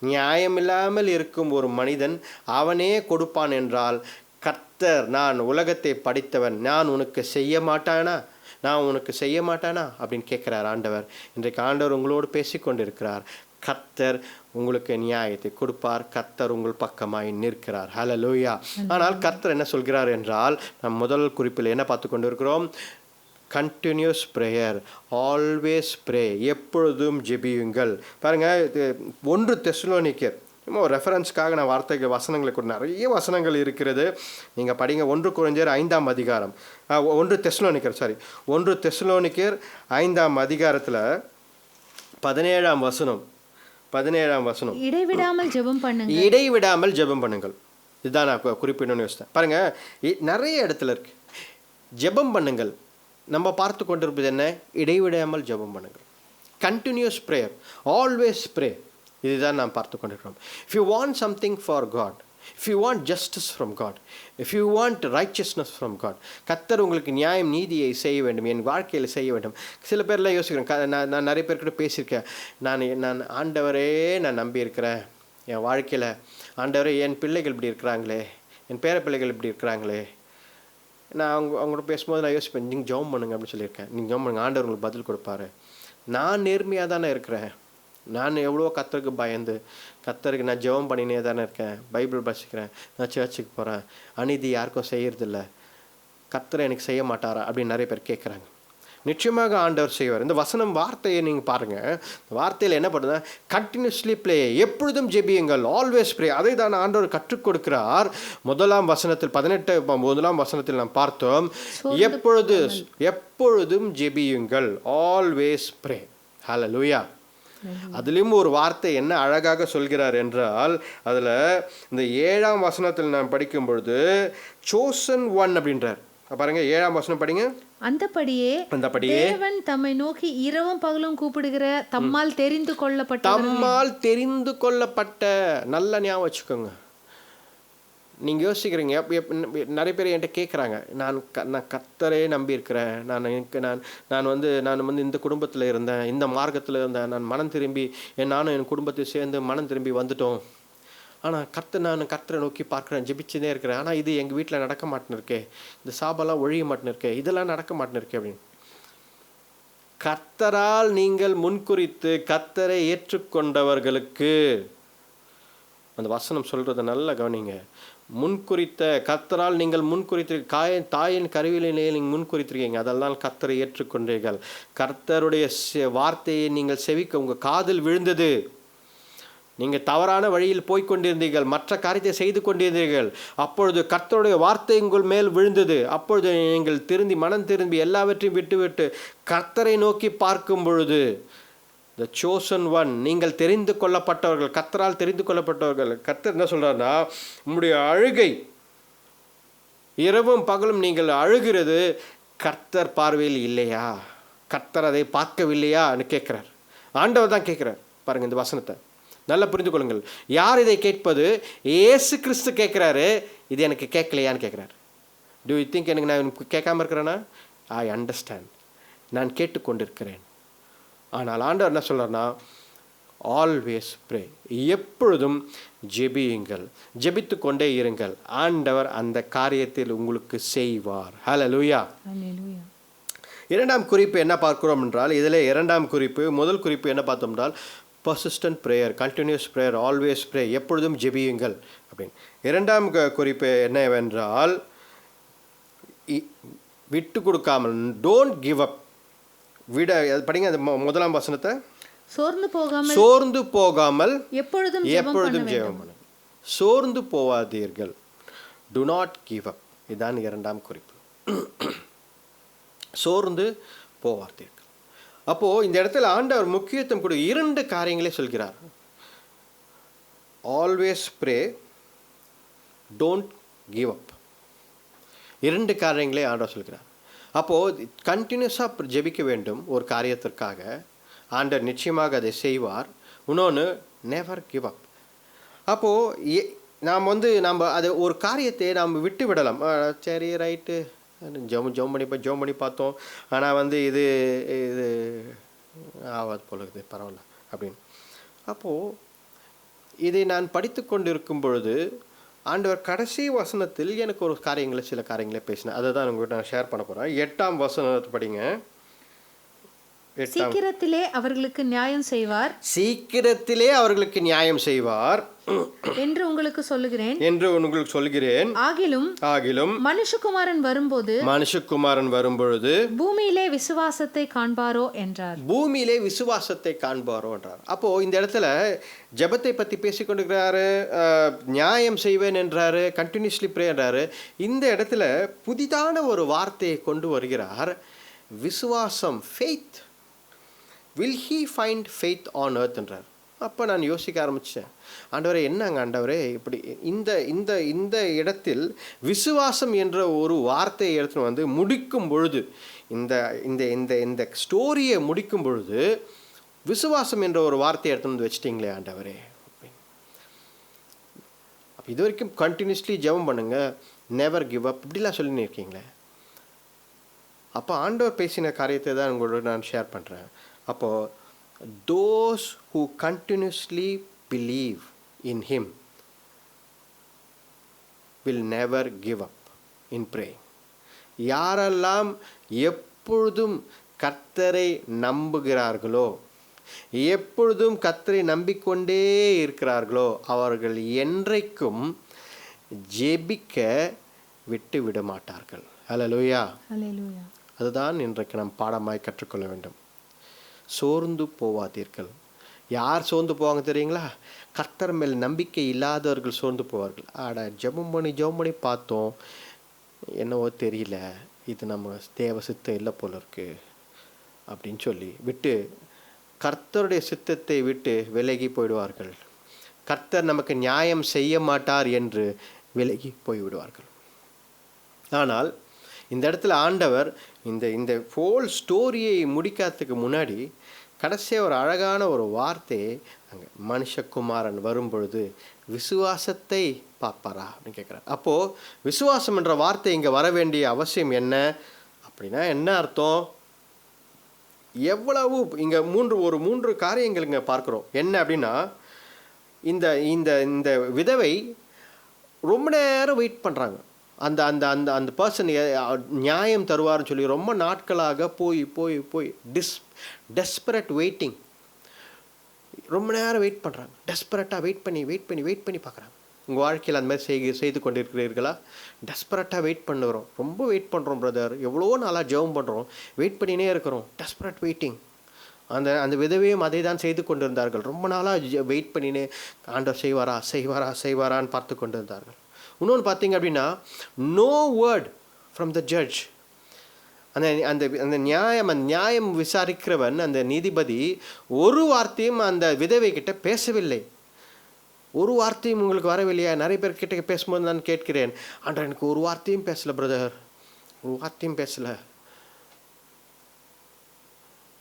நியாயமில்லாமல் இருக்கும் ஒரு மனிதன் அவனே கொடுப்பான் என்றால், கர்த்தர் நான் உலகத்தை படைத்தவன், நான் உனக்கு செய்ய மாட்டானா அப்படின்னு கேட்குறார் ஆண்டவர். இன்றைக்கு ஆண்டவர் உங்களோடு பேசிக்கொண்டிருக்கிறார். கர்த்தர் உங்களுக்கு நியாயத்தை கொடுப்பார். கர்த்தர் உங்கள் பக்கமாய் நிற்கிறார். ஹல்லேலூயா. ஆனால் கர்த்தர் என்ன சொல்கிறார் என்றால், நம் முதல் குறிப்பில் என்ன பார்த்து கொண்டிருக்கிறோம், கண்டினியூஸ் ப்ரேயர், ஆல்வேஸ் ப்ரே, எப்பொழுதும் ஜெபியுங்கள். பாருங்கள், இது 1 தெசலோனிக்கர், இன்னும் ஒரு ரெஃபரன்ஸ்க்காக நான் வார்த்தைகள் வசனங்களுக்கு நிறைய வசனங்கள் இருக்கிறது, நீங்கள் படிங்க. 1 கொரிந்தியர் 5ஆம் அதிகாரம், 1 தெசலோனிக்கர் 5ஆம் அதிகாரத்தில் 17ஆம் வசனம், இடைவிடாமல் ஜெபம் பண்ணுங்கள். இதுதான் நான் குறிப்பிடணும்னு யோசித்தேன். பாருங்கள், நிறைய இடத்துல இருக்கு ஜெபம் பண்ணுங்கள். நம்ம பார்த்து கொண்டிருப்பது என்ன? இடைவிடாமல் ஜெபம் பண்ணுங்கள். Continuous prayer, always pray. இதுதான் நாம் பார்த்து கொண்டிருக்கிறோம். If you want something for God, if you want justice from God, if you want righteousness from God, கர்த்தர் உங்களுக்கு நியாயம் நீதியை செய்ய வேண்டும், என் வாழ்க்கையில் செய்ய வேண்டும். சில பேர்லாம் யோசிக்கிறேன், நான் நிறைய பேர்கிட்ட பேசியிருக்கேன், நான் ஆண்டவரே நான் நம்பியிருக்கிறேன், என் வாழ்க்கையில் ஆண்டவரே என் பிள்ளைகள் இப்படி இருக்கிறாங்களே, என் பேர பிள்ளைகள் இப்படி இருக்கிறாங்களே. நான் அவங்களோட பேசும்போது நான் யோசிப்பேன், நீங்கள் ஜெபம் பண்ணுங்க அப்படின்னு சொல்லியிருக்கேன். நீங்கள் ஜெபம் பண்ணுங்க, ஆண்டவர் உங்களுக்கு பதில் கொடுப்பாரு. நான் நேர்மையாக தானே இருக்கிறேன், நான் எவ்வளோ கர்த்தருக்கு பயந்து கர்த்தருக்கு நான் ஜெபம் பண்ணினே தானே இருக்கேன், பைபிள் படிச்சுக்கிறேன், நான் சர்ச்சுக்கு போகிறேன், அநீதி யாருக்கும் செய்யறதில்ல, கர்த்தரை எனக்கு செய்ய மாட்டாரா அப்படின்னு நிறைய பேர் கேட்குறாங்க. நிச்சயமாக ஆண்டவர் செய்வார். இந்த வசனம் வார்த்தையை நீங்கள் பாருங்கள், வார்த்தையில் என்ன பண்ணுது? கண்டினியூஸ்லி ப்ளே, எப்பொழுதும் ஜெபியுங்கள், ஆல்வேஸ் ப்ரே. அதை தான் ஆண்டவர் கற்றுக் கொடுக்கிறார். 1ஆம் வசனத்தில் 1ஆம் வசனத்தில் நாம் பார்த்தோம், எப்பொழுதும் ஜெபியுங்கள், ஆல்வேஸ் ப்ரே. ஹல்லேலூயா. அதுலேயும் ஒரு வார்த்தை என்ன அழகாக சொல்கிறார் என்றால், அதில் இந்த 7ஆம் வசனத்தில் நாம் படிக்கும் பொழுது chosen one அப்படின்றார். பாருங்க, 7ஆம் வசனம் படிங்க. அந்தபடியே தேவன் தம்மை நோக்கி இரவும் பகலும் கூப்பிடுகிற தம்மால் தெரிந்து கொள்ளப்பட்ட, நல்ல ஞாபகம் வச்சுக்கோங்க. நீங்கள் யோசிக்கிறீங்க, நிறைய பேர் என்கிட்ட கேட்குறாங்க, நான் கர்த்தரே நம்பியிருக்கிறேன், நான் வந்து இந்த குடும்பத்தில் இருந்தேன், இந்த மார்க்கத்தில் இருந்தேன், நான் மனம் திரும்பி நானும் என் குடும்பத்தை சேர்ந்து மனம் திரும்பி வந்துட்டோம், ஆனால் நான் கர்த்தரை நோக்கி பார்க்குறேன், ஜெபிச்சுனே இருக்கிறேன், ஆனால் இது எங்கள் வீட்டில் நடக்க மாட்டேன்னு இருக்கே, இந்த சாபெல்லாம் ஒழிய மாட்டேன்னு இருக்கே, இதெல்லாம் நடக்க மாட்டேன்னு இருக்கே அப்படின்னு. கர்த்தரால் நீங்கள் முன்குறித்து கர்த்தரை ஏற்றுக்கொண்டவர்களுக்கு, அந்த வசனம் சொல்கிறத நல்லா கவனிங்க. முன்குறித்த, கர்த்தரால் நீங்கள் முன்குறித்து தாயின் கருவிலே நீங்கள் முன்குறித்திருக்கீங்க, அதெல்லாம் கர்த்தரை ஏற்றுக்கொண்டீர்கள். கர்த்தருடைய வார்த்தையை நீங்கள் செவிக்க உங்கள் காதில் விழுந்தது, நீங்கள் தவறான வழியில் போய்கொண்டிருந்தீர்கள், மற்ற காரியத்தை செய்து கொண்டிருந்தீர்கள், அப்பொழுது கர்த்தருடைய வார்த்தை உங்கள் மேல் விழுந்தது. அப்பொழுது நீங்கள் மனம் திரும்பி எல்லாவற்றையும் விட்டுவிட்டு கர்த்தரை நோக்கி பார்க்கும் பொழுது, the chosen one, நீங்கள் தெரிந்து கொள்ளப்பட்டவர்கள், கர்த்தரால் தெரிந்து கொள்ளப்பட்டவர்கள். கர்த்தர் என்ன சொல்றாருன்னா, உங்களுடைய அழுகை, இரவும் பகலும் நீங்கள் அழுகிறது கர்த்தர் பார்வையில் இல்லையா, கர்த்தர் அதை பார்க்கவில்லையான்னு கேட்குறார். ஆண்டவர் தான் கேட்குறார். பாருங்கள், இந்த வசனத்தை நல்லா புரிந்து கொள்ளுங்கள். யார் இதை கேட்பது? இயேசு கிறிஸ்து கேட்குறாரு. இது எனக்கு கேட்கலையான்னு கேட்குறாரு. டூ யூ திங்க் எனக்கு நான் கேட்காம இருக்கிறேன்னா? ஐ அண்டர்ஸ்டாண்ட், நான் கேட்டுக்கொண்டிருக்கிறேன். ஆனால் ஆண்டவர் என்ன சொல்கிறார்னா, ஆல்வேஸ் ப்ரே, எப்பொழுதும் ஜெபியுங்கள், ஜெபித்து கொண்டே இருங்கள், ஆண்டவர் அந்த காரியத்தில் உங்களுக்கு செய்வார். ஹல்லேலூயா. இரண்டாம் குறிப்பு என்ன பார்க்கிறோம் என்றால், இதில் இரண்டாம் குறிப்பு, முதல் குறிப்பு என்ன பார்த்தோம் என்றால், persistent prayer, continuous prayer, always pray, எப்பொழுதும் ஜெபியுங்கள் அப்படின்னு. இரண்டாம் குறிப்பு என்னவென்றால், விட்டு கொடுக்காமல், டோன்ட் கிவ் அப், படிங்க அந்த 1ஆம் வசனத்தை. சோர்ந்து போகாமல் எப்பொழுதும் ஜெபம் பண்ணுங்கள், சோர்ந்து போவாதீர்கள், டு நாட் கிவ் அப். இதுதான் இரண்டாம் குறிப்பு, சோர்ந்து போவாதீர்கள். அப்போது இந்த இடத்துல ஆண்டவர் முக்கியத்துவம் கொடு 2 காரியங்களே சொல்கிறார். Always pray, don't give up, 2 காரியங்களே ஆண்டவர் சொல்கிறார். அப்போது கண்டினியூஸாக ஜெபிக்க வேண்டும் ஒரு காரியத்திற்காக, ஆண்டவர் நிச்சயமாக அதை செய்வார். இன்னொன்று, நெவர் கிவ் அப். அப்போது நாம் அது ஒரு காரியத்தை நாம் விட்டு விடலாம். சரி, ரைட்டு, ஜெபம் பண்ணி பார்த்தோம், ஆனால் இது ஆகாது போல இருக்குது, பரவாயில்ல அப்படின்னு. அப்போது இதை நான் படித்து கொண்டு இருக்கும் பொழுது ஆண்டவர் கடைசி வசனத்தில் எனக்கு ஒரு சில காரியங்களை பேசினேன். அதை தான் உங்கள்கிட்ட நான் ஷேர் பண்ண போகிறேன். 8ஆம் வசனத்தை படிங்க. சீக்கிரத்திலே அவர்களுக்கு நியாயம் செய்வார், சீக்கிரத்திலே அவர்களுக்கு நியாயம் செய்வார் என்று உங்களுக்கு சொல்லுகிறேன். ஆகிலும் மனுஷகுமாரன் வரும்பொழுது பூமியிலே விசுவாசத்தை காண்பாரோ என்றார். அப்போ இந்த இடத்துல ஜெபத்தை பத்தி பேசிக்கொண்டிருக்கிறாரு, நியாயம் செய்வேன் என்றாரு, கண்டினியூஸ்லி ப்ரே என்றாரு. இந்த இடத்துல புதிதான ஒரு வார்த்தையை கொண்டு வருகிறார், விசுவாசம், faith. Will he find faith on earth என்றார். அப்போ நான் யோசிக்க ஆரம்பித்தேன், ஆண்டவரே என்னங்க ஆண்டவரே இப்படி இந்த இந்த இந்த இடத்தில் விசுவாசம் என்ற ஒரு வார்த்தையை எடுத்துன்னு வந்து முடிக்கும் பொழுது, இந்த இந்த இந்த இந்த ஸ்டோரியை முடிக்கும் பொழுது விசுவாசம் என்ற ஒரு வார்த்தையை எடுத்துன்னு வந்து வச்சிட்டிங்களே ஆண்டவரே. அப்போ இது வரைக்கும் கண்டினியூஸ்லி ஜெபம் பண்ணுங்க, நெவர் கிவ் அப் இப்படிலாம் சொல்லின்னு இருக்கீங்களே. அப்போ ஆண்டவர் பேசின காரியத்தை தான் உங்களோட நான் ஷேர் பண்ணுறேன். அப்போது those who continuously believe in him will never give up in praying. யாரெல்லாம் எப்பொழுதும் கர்த்தரை நம்புகிறார்களோ, எப்பொழுதும் கர்த்தரை நம்பிக்கொண்டே இருக்கிறார்களோ, அவர்கள் என்றைக்கும் ஜெபிக்க விட்டு விட மாட்டார்கள். ஹல்லேலூயா. அதுதான் இன்றைக்கு நாம் பாடமாய் கற்றுக்கொள்ள வேண்டும். சோர்ந்து போவாதீர்கள். யார் சோர்ந்து போவாங்க தெரியுங்களா? கர்த்தர் மேல் நம்பிக்கை இல்லாதவர்கள் சோர்ந்து போவார்கள். ஜெபம் பண்ணி பார்த்தோம், என்னவோ தெரியல, இது நம்ம தேவ சித்தம் இல்லை போல இருக்கு அப்படின்னு சொல்லி விட்டு கர்த்தருடைய சித்தத்தை விட்டு விலகி போயிடுவார்கள். கர்த்தர் நமக்கு நியாயம் செய்ய மாட்டார் என்று விலகி போய்விடுவார்கள். ஆனால் இந்த இடத்துல ஆண்டவர் இந்த இந்த ஹோல் ஸ்டோரியை முடிக்கிறதுக்கு முன்னாடி கடைசியாக ஒரு அழகான ஒரு வார்த்தையை அங்கே மனுஷகுமாரன் வரும்பொழுது விசுவாசத்தை பார்ப்பாரா அப்படின்னு கேட்குறார். அப்போது விசுவாசம் என்ற வார்த்தை இங்கே வர வேண்டிய அவசியம் என்ன அப்படின்னா என்ன அர்த்தம்? எவ்வளவு இங்கே மூன்று காரியங்கள் இங்கே பார்க்குறோம். என்ன அப்படின்னா, இந்த இந்த இந்த விதவை ரொம்ப நேரம் வெயிட் பண்ணுறாங்க. அந்த அந்த அந்த அந்த பர்சன் நியாயம் தருவார்னு சொல்லி ரொம்ப நாட்களாக போய் டெஸ்பரேட் வெயிட்டிங், ரொம்ப நேரம் வெயிட் பண்ணுறாங்க. டெஸ்பரேட்டாக வெயிட் பண்ணி பார்க்குறாங்க. உங்கள் வாழ்க்கையில் அந்த மாதிரி செய்து கொண்டிருக்கிறீர்களா? டெஸ்பரேட்டாக வெயிட் பண்ணுறோம், ரொம்ப வெயிட் பண்ணுறோம் பிரதர், எவ்வளோ நாளாக ஜெபம் பண்ணுறோம், வெயிட் பண்ணினே இருக்கிறோம், டெஸ்பரேட் வெயிட்டிங். அந்த அந்த விதவையும் அதை தான் செய்து கொண்டிருந்தார்கள். ரொம்ப நாளாக வெயிட் பண்ணினே ஆண்டவர் செய்வாரான்னு பார்த்து கொண்டிருந்தார்கள். இன்னொன்று பார்த்தீங்க அப்படின்னா, no word from the judge. அந்த அந்த அந்த நியாயம் விசாரிக்கிறவன், அந்த நீதிபதி ஒரு வார்த்தையும் அந்த விதவை கிட்ட பேசவில்லை. ஒரு வார்த்தையும் உங்களுக்கு வரவில்லையா? நிறைய பேர் கிட்ட பேசும்போது நான் கேட்கிறேன், ஆண்டவர் எனக்கு ஒரு வார்த்தையும் பேசலை பிரதர், ஒரு வார்த்தையும் பேசலை,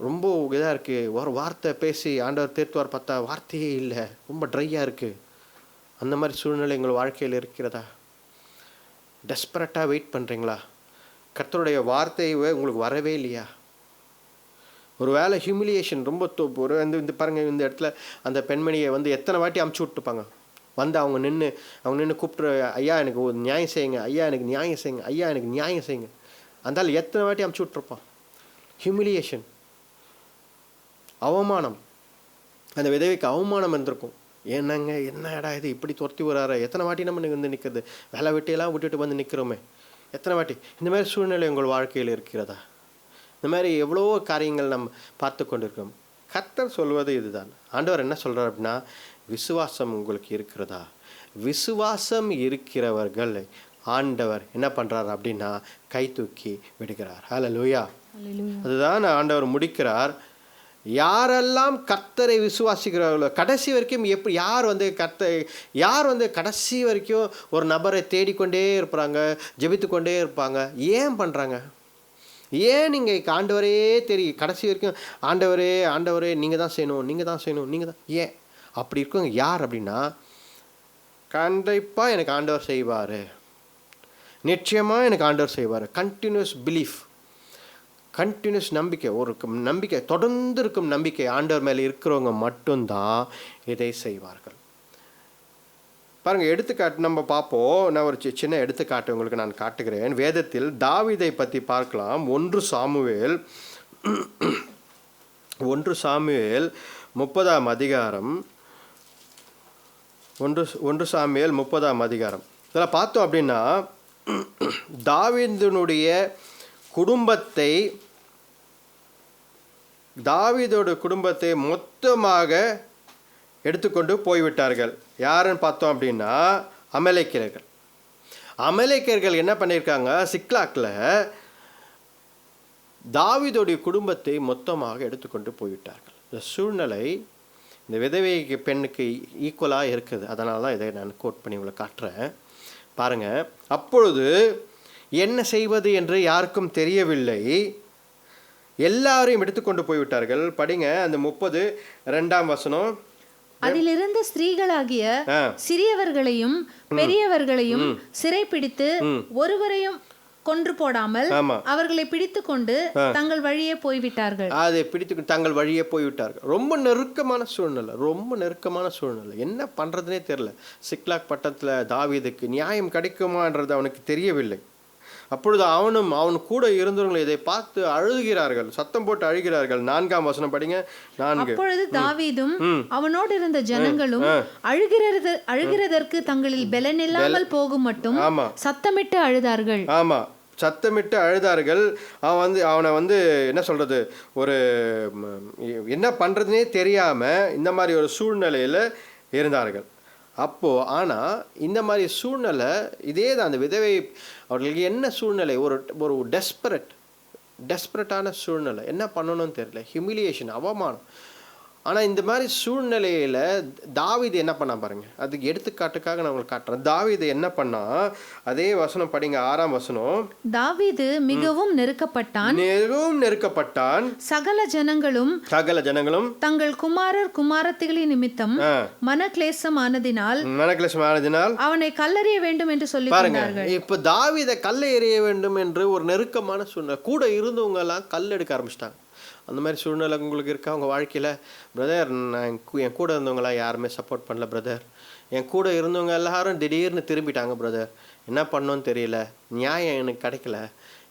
ரொம்ப இதாக இருக்குது, ஒரு வார்த்தை பேசி ஆண்டவர் தீர்த்துவார் பார்த்தா வார்த்தையே இல்லை, ரொம்ப ட்ரையாக இருக்குது. அந்த மாதிரி சூழ்நிலை எங்கள் வாழ்க்கையில் இருக்கிறதா? டெஸ்பரட்டாக வெயிட் பண்ணுறீங்களா? கர்த்தருடைய வார்த்தை உங்களுக்கு வரவே இல்லையா? ஒரு வேளை ஹியூமிலியேஷன் ரொம்ப இந்த பாருங்கள், இந்த இடத்துல அந்த பெண்மணியை எத்தனை வாட்டி அமுச்சு விட்டுப்பாங்க. அவங்க நின்று கூப்பிட்டு, ஐயா எனக்கு ஒரு நியாயம் செய்யுங்க, ஐயா எனக்கு நியாயம் செய்யுங்க, ஐயா எனக்கு நியாயம் செய்யுங்க. அந்தால் எத்தனை வாட்டி அமுச்சு விட்ருப்பான். ஹியூமிலியேஷன், அவமானம். அந்த விதவைக்கு அவமானம் இருந்திருக்கும். என்னங்க என்னடா இது இப்படி துரத்தி வராரு, எத்தனை வாட்டி நம்ம நிற்கிறது, வேலை வெட்டியெல்லாம் விட்டுட்டு நிற்கிறோமே, எத்தனை வாட்டி. இந்த மாதிரி சூழ்நிலை உங்கள் வாழ்க்கையில் இருக்கிறதா? இந்த மாதிரி எவ்வளோ காரியங்கள் நம்ம பார்த்து கொண்டிருக்கோம். கர்த்தர் சொல்வது இதுதான். ஆண்டவர் என்ன சொல்கிறார் அப்படின்னா, விசுவாசம் உங்களுக்கு இருக்கிறதா? விசுவாசம் இருக்கிறவர்கள் ஆண்டவர் என்ன பண்ணுறார் அப்படின்னா கை தூக்கி விடுகிறார். ஹல்லேலூயா. அதுதான் ஆண்டவர் முடிக்கிறார். யாரெல்லாம் கர்த்தரை விசுவாசிக்கிறார்களோ, கடைசி வரைக்கும் யார் கடைசி வரைக்கும் ஒரு நபரை தேடிக்கொண்டே இருப்பாங்க, ஜெபித்து கொண்டே இருப்பாங்க. ஏன் பண்ணுறாங்க? ஏன் நீங்கள் ஆண்டவரே தெரியும் கடைசி வரைக்கும் ஆண்டவரே நீங்கள் தான் செய்யணும். ஏன் அப்படி இருக்கவங்க யார் அப்படின்னா, கண்டிப்பாக எனக்கு ஆண்டவர் செய்வார், நிச்சயமாக எனக்கு ஆண்டவர் செய்வார். கண்டினியூஸ் பிலீஃப், கண்டினியூஸ் நம்பிக்கை, ஒரு நம்பிக்கை, தொடர்ந்து இருக்கும் நம்பிக்கை ஆண்டவர் மேலே இருக்கிறவங்க மட்டும்தான் இதை செய்வார்கள். பாருங்கள், எடுத்துக்காட்டு நம்ம பார்ப்போம். நான் ஒரு சின்ன எடுத்துக்காட்டு உங்களுக்கு நான் காட்டுகிறேன். வேதத்தில் தாவீதை பற்றி பார்க்கலாம். 1 சாமுவேல் 1 சாமுவேல் 30ஆம் அதிகாரம், 1 சாமுவேல் 30ஆம் அதிகாரம். இதில் பார்த்தோம் அப்படின்னா தாவீதோட குடும்பத்தை மொத்தமாக எடுத்துக்கொண்டு போய்விட்டார்கள். யாருன்னு பார்த்தோம் அப்படின்னா அமலேக்கியர்கள் என்ன பண்ணியிருக்காங்க, சிக்லாக்கில் தாவீதோடைய குடும்பத்தை மொத்தமாக எடுத்துக்கொண்டு போய்விட்டார்கள். இந்த சூழ்நிலை இந்த விதவை பெண்ணுக்கு ஈக்குவலாக இருக்குது. அதனால தான் இதை நான் கோட் பண்ணி உங்களை காட்டுறேன். பாருங்கள், அப்பொழுது என்ன செய்வது என்று யாருக்கும் தெரியவில்லை, எல்லாரையும் எடுத்துக்கொண்டு போய்விட்டார்கள். படிங்க அந்த 32ஆம் வசனம். அதிலிருந்து ஸ்திரீகளாகிய சிறியவர்களையும் பெரியவர்களையும் சிறைப்பிடித்து ஒருவரையும் கொன்று போடாமல் அவர்களை பிடித்து கொண்டு தங்கள் வழியே போய்விட்டார்கள். அதை பிடித்து தங்கள் வழியே போய்விட்டார்கள். ரொம்ப நெருக்கமான சூழ்நிலை, என்ன பண்றதுனே தெரியல. சிக்லாக் பட்டணத்துல தாவீதுக்கு நியாயம் கிடைக்குமான்றது அவனுக்கு தெரியவில்லை. அப்பொழுது அவன் கூட இருந்தவர்கள் இதை பார்த்து அழுகிறார்கள், சத்தம் போட்டு அழுகிறார்கள். 4ஆம் வசனம் படிங்க. 4. அப்பொழுது தாவீதும் அவனோடு இருந்த ஜனங்களும் அழுகிறதற்கு தங்களில் பெலனில்லாமல் போகும் மட்டும் சத்தமிட்டு அழுதார்கள். ஆமா, சத்தமிட்டு அழுதார்கள். அவனை என்ன சொல்றது, ஒரு என்ன பண்றதுனே தெரியாம இந்த மாதிரி ஒரு சூழ்நிலையில இருந்தார்கள். அப்போது ஆனால் இந்த மாதிரி சூழ்நிலை இதே தான். அந்த விதவை அவர்களுக்கு என்ன சூழ்நிலை, ஒரு டெஸ்பரட்டான சூழ்நிலை, என்ன பண்ணணும்னு தெரியல, ஹியூமிலியேஷன், அவமானம். ஆனால் இந்த மாதிரி சூழ்நிலையில் தாவீது என்ன பண்ணா பாருங்க. அதுக்கு எடுத்துக்காட்டுக்காக நான் உங்களுக்கு காட்டுறேன். தாவீது என்ன பண்ணா, அதே வசனம் படிங்க, 6ஆம் வசனம். தாவீது மிகவும் நெருக்கப்பட்டான். சகல ஜனங்களும் தங்கள் குமாரத்திகளின் நிமித்தம் மனக்லேசம் ஆனதினால் அவனை கல்லெறிய வேண்டும் என்று சொல்லி பாருங்க. இப்ப தாவீதை கல்லை எறிய வேண்டும் என்று ஒரு நெருக்கமான சூழ்நிலை, கூட இருந்தவங்க எல்லாம் கல் எடுக்க ஆரம்பிச்சிட்டாங்க. அந்த மாதிரி சூழ்நிலை உங்களுக்கு இருக்கா உங்கள் வாழ்க்கையில்? பிரதர், என் கூட இருந்தவங்களாம் யாருமே சப்போர்ட் பண்ணல பிரதர், என் கூட இருந்தவங்க எல்லாரும் திடீர்னு திரும்பிட்டாங்க பிரதர், என்ன பண்ணோன்னு தெரியல, நியாயம் எனக்கு கிடைக்கல,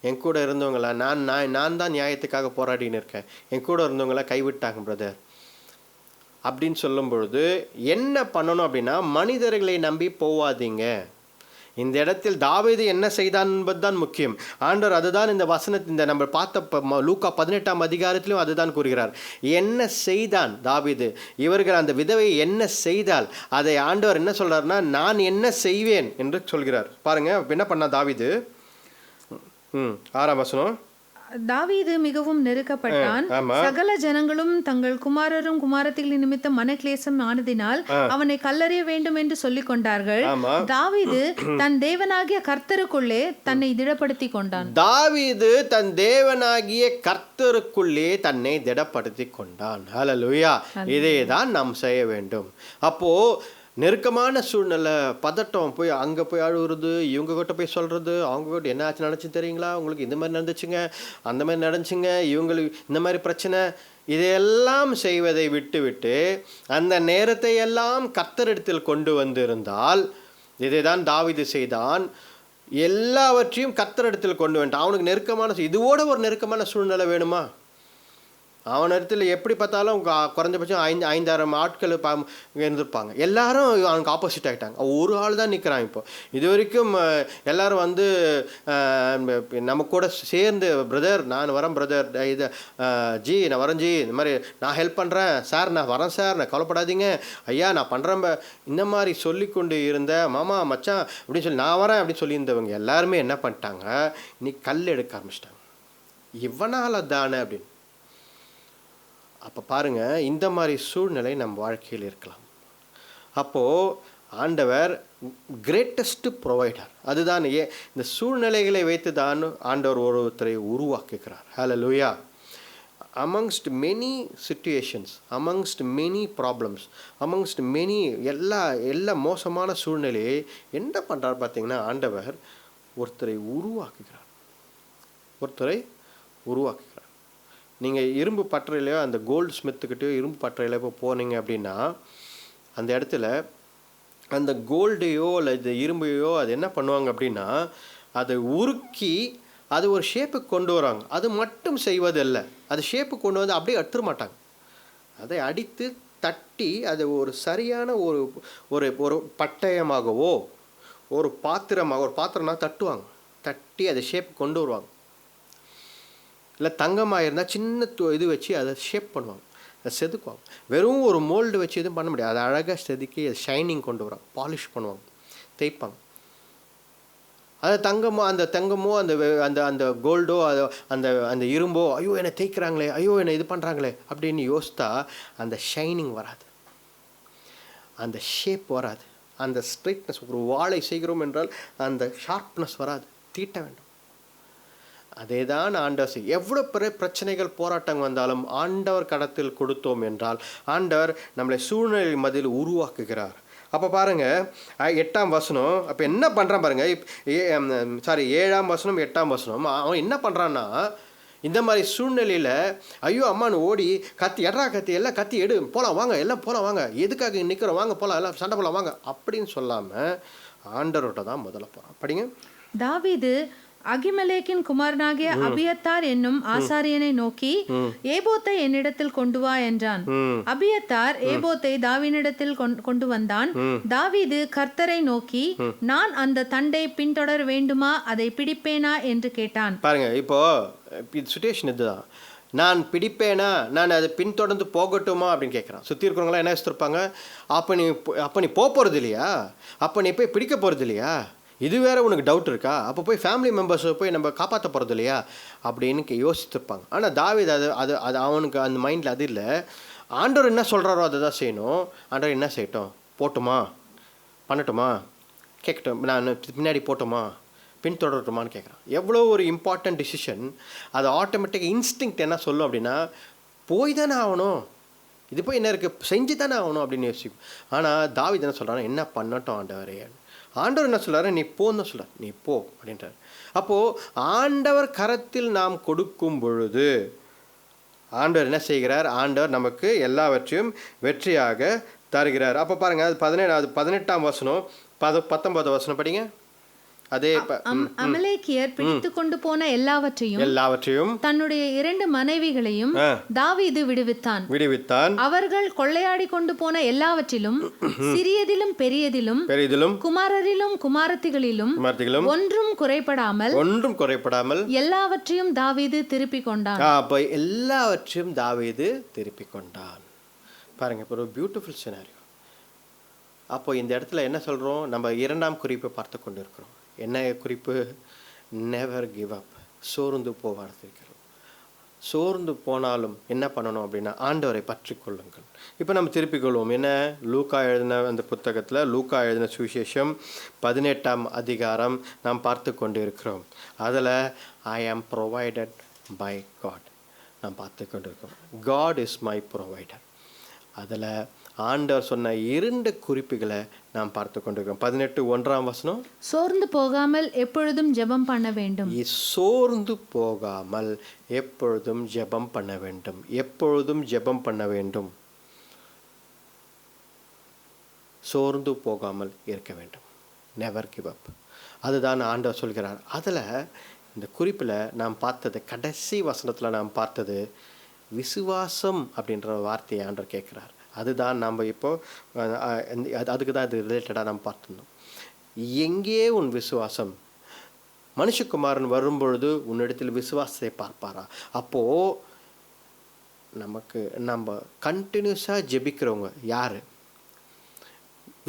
என் கூட இருந்தவங்களாம் நான் தான் நியாயத்துக்காக போராடின்னு இருக்கேன், என் கூட இருந்தவங்களாம் கைவிட்டாங்க பிரதர் அப்படின்னு சொல்லும் பொழுது என்ன பண்ணணும் அப்படின்னா, மனிதர்களை நம்பி போவாதீங்க. இந்த இடத்தில் தாவீது என்ன செய்தான் என்பதுதான் முக்கியம். ஆண்டவர் அதுதான் இந்த வசனத்தை, இந்த நம்ம பார்த்த லூக்கா 18ஆம் அதிகாரத்திலும் அதுதான் கூறுகிறார். என்ன செய்தான் தாவீது, இவர்கள் அந்த விதவை என்ன செய்தால் அதை ஆண்டவர் என்ன சொல்றாருன்னா, நான் என்ன செய்வேன் என்று சொல்கிறார். பாருங்க என்ன பண்ணா தாவீது. 6ஆம் வசனம். தாவீது மிகவும் நெருக்கப்பட்டான். சகல ஜனங்களும் தங்கள் குமாரத்திகளின் நிமித்தம் மனக்லேசம் ஆனதினால் அவனை கல்லெறிய வேண்டும் என்று சொல்லிக் கொண்டார்கள். தாவீது தன் தேவனாகிய கர்த்தருக்குள்ளே தன்னை திடப்படுத்தி கொண்டான். ஹல்லேலூயா. இதைதான் நாம் செய்ய வேண்டும். அப்போ நெருக்கமான சூழ்நிலை, பதட்டம், போய் அங்கே போய் அழுகுறது, இவங்க கிட்ட போய் சொல்கிறது, அவங்க கிட்ட என்ன ஆச்சு நடந்துச்சு தெரியுங்களா, உங்களுக்கு இந்த மாதிரி நடந்துச்சுங்க, அந்த மாதிரி நடந்துச்சுங்க, இவங்களுக்கு இந்த மாதிரி பிரச்சனை, இதையெல்லாம் செய்வதை விட்டு அந்த நேரத்தை எல்லாம் கர்த்தரிடத்தில் கொண்டு வந்திருந்தால், இதை தான் தாவீது செய்தான். எல்லாவற்றையும் கர்த்தரிடத்தில் கொண்டு வந்துட்டான். அவனுக்கு நெருக்கமான, இதுவோட ஒரு நெருக்கமான சூழ்நிலை வேணுமா? அவன் இடத்துல எப்படி பார்த்தாலும் குறைஞ்சபட்சம் 5,000 ஆட்கள் இருந்திருப்பாங்க. எல்லாரும் அவனுக்கு ஆப்போசிட் ஆகிட்டாங்க. ஒரு ஆள் தான் நிற்கிறான். இப்போ இது வரைக்கும் எல்லாரும் நம்ம கூட சேர்ந்து, பிரதர் நான் வரேன், பிரதர் இது ஜி நான் வரேன், ஜி இந்த மாதிரி நான் ஹெல்ப் பண்ணுறேன் சார், நான் வரேன் சார், நான் கவலைப்படாதீங்க ஐயா, நான் பண்ணுறேன், இந்த மாதிரி சொல்லி கொண்டு இருந்த மாமா மச்சான் அப்படின்னு சொல்லி நான் வரேன் அப்படின்னு சொல்லியிருந்தவங்க எல்லாருமே என்ன பண்ணிட்டாங்க, இன்னைக்கு கல் எடுக்க ஆரம்பிச்சிட்டாங்க. இவனால் தானே அப்படின்னு. அப்போ பாருங்கள், இந்த மாதிரி சூழ்நிலை நம் வாழ்க்கையில் இருக்கலாம். அப்போது ஆண்டவர் கிரேட்டஸ்ட் ப்ரொவைடர். அதுதான் இந்த சூழ்நிலைகளை வைத்து தான் ஆண்டவர் ஒருத்தரை உருவாக்குகிறார். Hallelujah. Amongst many situations, amongst many problems, amongst many எல்லா மோசமான சூழ்நிலையை என்ன பண்ணுறார் பார்த்தீங்கன்னா, ஆண்டவர் ஒருத்தரை உருவாக்குகிறார். நீங்கள் இரும்பு பட்டறையிலையோ அந்த கோல்டு ஸ்மித்துக்கிட்டேயோ இரும்பு பட்டறையில இப்போ போனீங்க அப்படின்னா, அந்த இடத்துல அந்த கோல்டையோ இல்லை இந்த இரும்பையோ அது என்ன பண்ணுவாங்க அப்படின்னா, அதை உருக்கி அது ஒரு ஷேப்புக்கு கொண்டு வராங்க. அது மட்டும் செய்வதில்லை, அது ஷேப்புக்கு கொண்டு வந்து அப்படியே எடுத்துட மாட்டாங்க. அதை அடித்து தட்டி அது ஒரு சரியான ஒரு ஒரு ஒரு பட்டயமாகவோ ஒரு பாத்திரம்னா தட்டுவாங்க, தட்டி அதை ஷேப் கொண்டு வருவாங்க. இல்லை தங்கமாக இருந்தால் சின்ன இது வச்சு அதை ஷேப் பண்ணுவாங்க, அதை செதுக்குவாங்க. வெறும் ஒரு மோல்டு வச்சு எதுவும் பண்ண முடியாது. அதை அழகாக செதுக்கி அதை ஷைனிங் கொண்டு வராங்க, பாலிஷ் பண்ணுவாங்க, தேய்ப்பாங்க. அது தங்கமோ அந்த அந்த அந்த கோல்டோ அது அந்த அந்த இரும்போ, ஐயோ என்னை தேய்க்கிறாங்களே, ஐயோ என்னை இது பண்ணுறாங்களே அப்படின்னு யோசித்தா அந்த ஷைனிங் வராது, அந்த ஷேப் வராது, அந்த ஸ்ட்ரைட்னஸ். ஒரு வாளை செய்கிறோம் என்றால் அந்த ஷார்ப்னஸ் வராது, தீட்ட வேண்டும். அதே தான் ஆண்டவர் செய். எவ்வளோ பெரிய பிரச்சனைகள் போராட்டங்கள் வந்தாலும் ஆண்டவர் கடத்தில் கொடுத்தோம் என்றால் ஆண்டவர் நம்மளை சூழ்நிலை மத்தியில் உருவாக்குகிறார். அப்போ பாருங்கள் 8ஆம் வசனம். அப்போ என்ன பண்ணுறான் பாருங்கள். 7ஆம் வசனம் 8ஆம் வசனம். அவன் என்ன பண்ணுறான்னா, இந்த மாதிரி சூழ்நிலையில் ஐயோ அம்மானு ஓடி கத்தி எல்லாம் கத்தி எடு, போகலாம் வாங்க, எல்லாம் போகலாம் வாங்க, எதுக்காக நிற்கிறோம், வாங்க போகலாம், எல்லாம் சண்டை போகலாம் வாங்க அப்படின்னு சொல்லாமல் ஆண்டவரோட தான் முதல்ல போகிறான். படிங்க. தாவீது அகிமெலேக்கின் குமாரனாகிய அபியத்தார் என்னும் ஆசாரியனை நோக்கி, ஏபோத்தை என்னிடத்தில் கொண்டு வா என்றான். அபியத்தார் ஏபோத்தை தாவீதினிடத்தில் கொண்டு வந்தான். தாவீது கர்த்தரை நோக்கி, நான் அந்த தண்டை பின்தொடர வேண்டுமா, அதை பிடிப்பேனா என்று கேட்டான். பாருங்க, இப்போ சிச்சுவேஷன் இதுதான். நான் பிடிப்பேனா, நான் அதை பின்தொடர்ந்து போகட்டுமா அப்படின்னு கேட்குறான். சுற்றி இருக்கிறவங்களாம் என்ன வச்சுருப்பாங்க, அப்போ நீ போகிறது இல்லையா, அப்போ நீ போய் பிடிக்க போகிறது இல்லையா, இது வேறு உனக்கு டவுட் இருக்கா, அப்போ போய் ஃபேமிலி மெம்பர்ஸை போய் நம்ம காப்பாற்ற போகிறது இல்லையா அப்படின்னு யோசித்துருப்பாங்க. ஆனால் தாவீது அது அவனுக்கு அந்த மைண்டில் அது இல்லை. ஆண்டவர் என்ன சொல்கிறாரோ அதை தான் செய்யணும். ஆண்டவர் என்ன செய்யட்டும், போட்டுமா, பண்ணட்டுமா, கேட்கட்டும், நான் பின்னாடி போட்டோமா, பின்தொடரட்டுமான்னு கேட்குறான். எவ்வளோ ஒரு இம்பார்ட்டன்ட் டிசிஷன். அது ஆட்டோமேட்டிக் இன்ஸ்டிங்க்ட் என்ன சொல்லும் அப்படின்னா, போய் தானே ஆகணும், இது போய் என்ன இருக்குது, செஞ்சு தானே ஆகணும் அப்படின்னு யோசிக்கும். ஆனால் தாவீது என்ன சொல்கிறான்னா, என்ன பண்ணட்டும் ஆண்டவரே. ஆண்டவர் என்ன சொல்கிறாரு, நீ போன்னு சொல்கிறார், நீ போ அப்படின்றார். அப்போது ஆண்டவர் கரத்தில் நாம் கொடுக்கும் பொழுது ஆண்டவர் என்ன செய்கிறார், ஆண்டவர் நமக்கு எல்லாவற்றையும் வெற்றியாக தருகிறார். அப்போ பாருங்கள், அது 18ஆம் வசனம் 19 வசனம் படிங்க. அதே அமலேக்கியர் பிடித்து கொண்டு போன எல்லாவற்றையும் தன்னுடைய 2 மனைவிகளையும் தாவீது விடுவித்தான். அவர்கள் கொள்ளையாடி கொண்டு போன எல்லாவற்றிலும் சிறியதிலும் பெரியதிலும் குமாரரிலும் குமாரத்திகளிலும் ஒன்றும் குறைபடாமல் எல்லாவற்றையும் தாவீது திருப்பிக் கொண்டான். அப்போ எல்லாவற்றையும் தாவீது திருப்பிக் கொண்டான். பாருங்க, இப்போ ஒரு பியூட்டிஃபுல் சினாரியோ. அப்போ இந்த இடத்துல என்ன சொல்கிறோம், நம்ம 2ஆம் குறிப்பை பார்த்து கொண்டு இருக்கிறோம். என்ன குறிப்பு, நெவர் கிவ் அப். சோர்ந்து போவார்கள். சோர்ந்து போனாலும் என்ன பண்ணணும் அப்படின்னா, ஆண்டவரை பற்றி கொள்ளுங்கள். இப்போ நம்ம திருப்பிக் கொள்வோம். என்ன, லூக்கா எழுதின அந்த புத்தகத்தில், லூக்கா எழுதின சுவிசேஷம் 18ஆம் அதிகாரம் நாம் பார்த்து கொண்டு இருக்கிறோம். அதில் ஐ ஆம் ப்ரொவைடட் பை காட் நாம் பார்த்து கொண்டு இருக்கிறோம். God is my provider. அதில் ஆண்டவர் சொன்ன 2 குறிப்புகளை நாம் பார்த்து கொண்டிருக்கிறோம். 18 வசனம், சோர்ந்து போகாமல் எப்பொழுதும் ஜெபம் பண்ண வேண்டும். சோர்ந்து போகாமல் எப்பொழுதும் ஜெபம் பண்ண வேண்டும். எப்பொழுதும் ஜெபம் பண்ண வேண்டும். சோர்ந்து போகாமல் இருக்க வேண்டும். Never give up. அதுதான் ஆண்டவர் சொல்கிறார். அதில் இந்த குறிப்பில் நாம் பார்த்தது, கடைசி வசனத்தில் நாம் பார்த்தது விசுவாசம் அப்படின்ற வார்த்தையை ஆண்டவர் கேட்குறார். அதுதான் நம்ம இப்போது அதுக்கு தான் இது ரிலேட்டடாக நம்ம பார்த்துருந்தோம். எங்கே உன் விசுவாசம்? மனுஷகுமாரன் வரும்பொழுது உன்னிடத்தில் விசுவாசத்தை பார்ப்பாரா? அப்போது நம்ம கண்டினியூஸாக ஜெபிக்கிறவங்க யார்?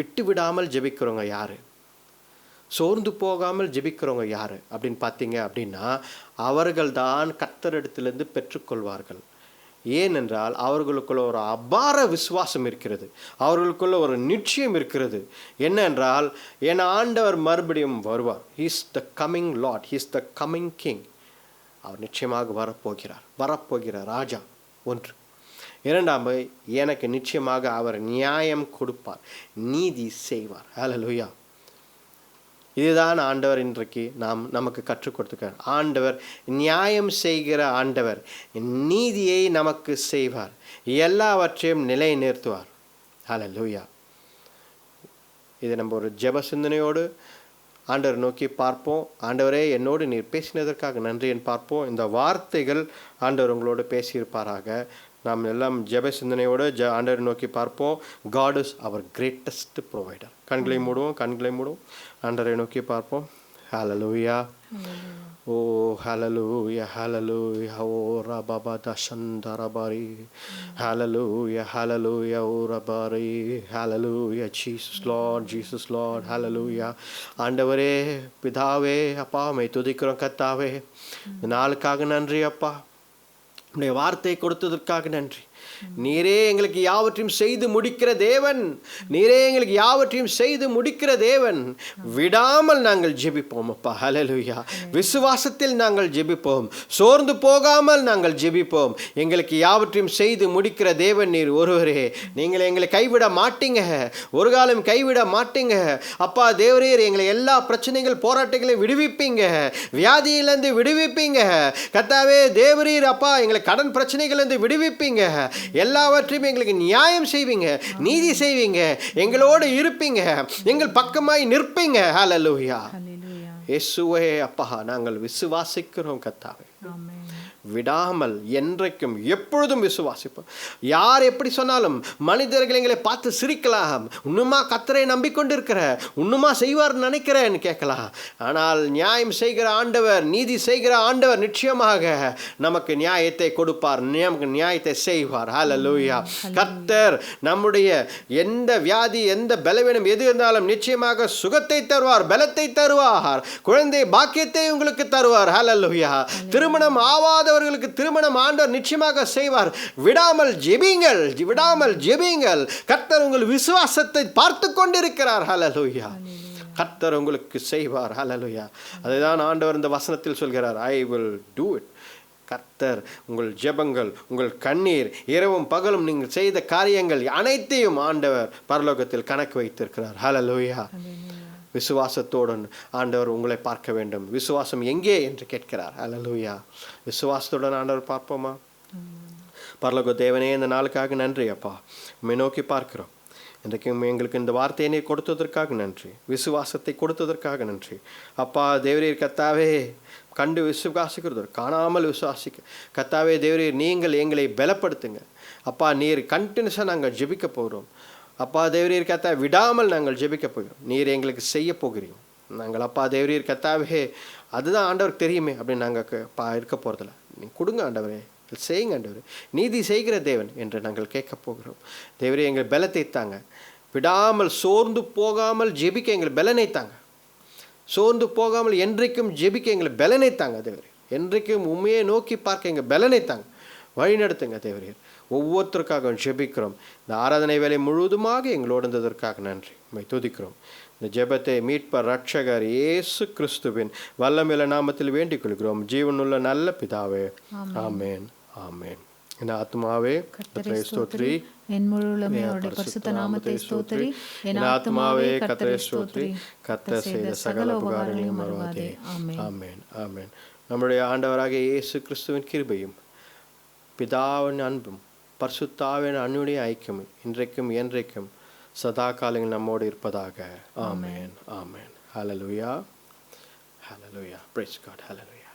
விட்டு விடாமல் ஜெபிக்கிறவங்க யார்? சோர்ந்து போகாமல் ஜெபிக்கிறவங்க யார் அப்படின்னு பார்த்தீங்க அப்படின்னா, அவர்கள்தான் கர்த்தரிடத்திலிருந்து பெற்றுக்கொள்வார்கள். ஏனென்றால் அவர்களுக்குள்ள ஒரு அபார விசுவாசம் இருக்கிறது, அவர்களுக்குள்ள ஒரு நிச்சயம் இருக்கிறது. என்னென்றால், என் ஆண்டவர் மறுபடியும் வருவார். He's the coming Lord, he's the coming king. அவர் நிச்சயமாக வரப்போகிற ராஜா. 1. 2, எனக்கு நிச்சயமாக அவர் நியாயம் கொடுப்பார், நீதி செய்வார். ஹல்லேலூயா. இதுதான் ஆண்டவர் இன்றைக்கு நமக்கு கற்றுக் கொடுத்துக்கிறார். ஆண்டவர் நியாயம் செய்கிற ஆண்டவர், நீதியை நமக்கு செய்வார், எல்லாவற்றையும் நிலை நிறுத்துவார். ஹல்லேலூயா. இது நம்ம ஒரு ஜெப சிந்தனையோடு ஆண்டவர் நோக்கி பார்ப்போம். ஆண்டவரே, என்னோடு நீர் பேசினதற்காக நன்றி என்று பார்ப்போம். இந்த வார்த்தைகள் ஆண்டவர் உங்களோடு பேசியிருப்பாராக. நாம் எல்லாம் ஜெப சிந்தனையோடு ஆண்டவரை நோக்கி பார்ப்போம். காட் இஸ் அவர் கிரேட்டஸ்ட் ப்ரொவைடர். கண்களை மூடுவோம். ஆண்டவரை நோக்கி பார்ப்போம். Hallelujah. O hallelujah, hallelujah. O ரபபா தஷந்தரபரி. ஹல்லேலூயா, ஓ ரபரி. ஹல்லேலூயா. Jesus Lord. ஹல்லேலூயா. ஆண்டவரே, பிதாவே, அப்பா, உம்மை துதிக்கிறோம் கர்த்தாவே. இந்த நாளுக்காக நன்றி அப்பா. உடைய வார்த்தை கொடுத்ததற்காக நன்றி. நீரே எங்களுக்கு யாவற்றையும் செய்து முடிக்கிற தேவன். விடாமல் நாங்கள் ஜெபிப்போம் அப்பா. ஹல்லேலூயா. விசுவாசத்தில் நாங்கள் ஜெபிப்போம். சோர்ந்து போகாமல் நாங்கள் ஜெபிப்போம். எங்களுக்கு யாவற்றையும் செய்து முடிக்கிற தேவன் நீர் ஒருவரே. நீங்கள் எங்களை கைவிட மாட்டீங்க, ஒரு காலம் கைவிட மாட்டீங்க அப்பா. தேவரீர் எங்களை எல்லா பிரச்சனைகள் போராட்டங்களையும் விடுவிப்பீங்க, வியாதியிலிருந்து விடுவிப்பீங்க கர்த்தாவே. தேவரீர் அப்பா, எங்களை கடன் பிரச்சனைகளிலிருந்து விடுவிப்பீங்க. எல்லாவற்றையும் எங்களுக்கு நியாயம் செய்வீங்க, நீதி செய்வீங்க, எங்களோடு இருப்பீங்க, எங்கள் பக்கமாய் நிற்பீங்க. ஹல்லேலூயா. இயேசுவே அப்பா, நாங்கள் விசுவாசிக்கிறோம் கர்த்தாவே. விடாமல் என்றைக்கும் எப்பொழுதும் விசுவாசிப்போம். யார் எப்படி சொன்னாலும் மனிதர்கள் எங்களை பார்த்து சிரிக்கலாம். இன்னுமா கர்த்தரை நம்பிக்கொண்டிருக்கிற, இன்னுமா செய்வார் நினைக்கிறேன்னு கேட்கலாம். ஆனால் நியாயம் செய்கிற ஆண்டவர், நீதி செய்கிற ஆண்டவர் நிச்சயமாக நமக்கு நியாயத்தை கொடுப்பார், நமக்கு நியாயத்தை செய்வார். ஹல்லேலூயா. கர்த்தர் நம்முடைய எந்த வியாதி, எந்த பலவீனம் எது இருந்தாலும் நிச்சயமாக சுகத்தை தருவார், பலத்தை தருவார், குழந்தை பாக்கியத்தை உங்களுக்கு தருவார். ஹல்லேலூயா. திருமணம் ஆவாதவர்களுக்கு திருமணம் ஆண்டவர் நிச்சயமாக செய்வார். விடாமல் ஜெபியுங்கள். கர்த்தர் உங்கள் விசுவாசத்தை பார்த்து கொண்டிருக்கிறார். ஹல்லேலூயா. கர்த்தர் உங்களுக்கு செய்வார். ஹல்லேலூயா. அதுதான் ஆண்டவர் இந்த வசனத்தில் சொல்கிறார், ஐ வில் டூ இட். கர்த்தர் உங்கள் ஜெபங்கள், உங்கள் கண்ணீர், இரவும் பகலும் நீங்கள் செய்த காரியங்கள் அனைத்தையும் ஆண்டவர் பரலோகத்தில் கணக்கு வைத்திருக்கிறார். ஹல்லேலூயா. விசுவாசத்துடன் ஆண்டவர் உங்களை பார்க்க வேண்டும். விசுவாசம் எங்கே என்று கேட்கிறார். ஹல்லேலூயா. விசுவாசத்துடன் ஆண்டவர் பார்ப்போமா? பரலோக தேவனே, இந்த நாளுக்காக நன்றி அப்பா. உம்மை நோக்கி பார்க்கிறோம். இன்றைக்கும் எங்களுக்கு இந்த வார்த்தையை கொடுத்ததற்காக நன்றி, விசுவாசத்தை கொடுத்ததற்காக நன்றி அப்பா. தேவரீர் கர்த்தாவே, கண்டு விசுவாசிக்கிறது, காணாமல் விசுவாசிக்க கர்த்தாவே தேவரீர், நீங்கள் எங்களை பலப்படுத்துங்க அப்பா. நீர் கண்டினியூஸாக நாங்கள் ஜெபிக்க போகிறோம் அப்பா. தேவரீர் கர்த்தா, விடாமல் நாங்கள் ஜெபிக்க போகிறோம். நீர் எங்களுக்கு செய்ய போகிறீங்க நாங்கள் அப்பா. தேவரீர் கர்த்தாவே, அதுதான் ஆண்டவருக்கு தெரியுமே அப்படின்னு நாங்கள் இருக்க போகிறதில்ல. நீங்கள் கொடுங்க ஆண்டவரே, செய்யுங்க ஆண்டவரே, நீதி செய்கிற தேவன் என்று நாங்கள் கேட்க போகிறோம். தேவரே, எங்கள் பலத்தை தாங்க. விடாமல் சோர்ந்து போகாமல் ஜெபிக்க எங்கள் பலனை தாங்க. சோர்ந்து போகாமல் என்றைக்கும் ஜெபிக்க எங்களை பலனை தாங்க தேவரே. என்றைக்கும் உண்மையை நோக்கி பார்க்க எங்கள் பலனை தாங்க. வழிநடத்துங்க தேவரீர். ஒவ்வொருத்தருக்காக ஜெபிக்கிறோம். இந்த ஆராதனை வேலை முழுவதுமாக எங்களோடு இருந்ததற்காக நன்றி. உம்மை துதிக்கிறோம். இந்த ஜெபத்தை மீட்பர் ரட்சகர் இயேசு கிறிஸ்துவின் வல்லமையுள்ள நாமத்தில் வேண்டிக் கொள்கிறோம். ஜீவனுள்ள நல்ல பிதாவே, ஆமென். ஆமென். என் ஆத்மாவே கர்த்தரை ஸ்தோத்திரி, என் முழு உள்ளமே அவருடைய பரிசுத்த நாமத்தை ஸ்தோத்திரி. என் ஆத்மாவே கர்த்தரை ஸ்தோத்திரி, கர்த்தர் செய்த சகல உபகாரங்களையும் மறவாதே. ஆமென். ஆமென். நம்முடைய ஆண்டவராகிய இயேசு கிறிஸ்துவின் கிருபையும், பிதாவின் அன்பும், பரிசுத்தாவின் அன்னுடைய ஐக்கியமும் இன்றைக்கும் என்றைக்கும் சதா காலங்கள் நம்மோடு இருப்பதாக. Amen. Amen. Hallelujah. Hallelujah. Praise God. ஹல்லேலூயா.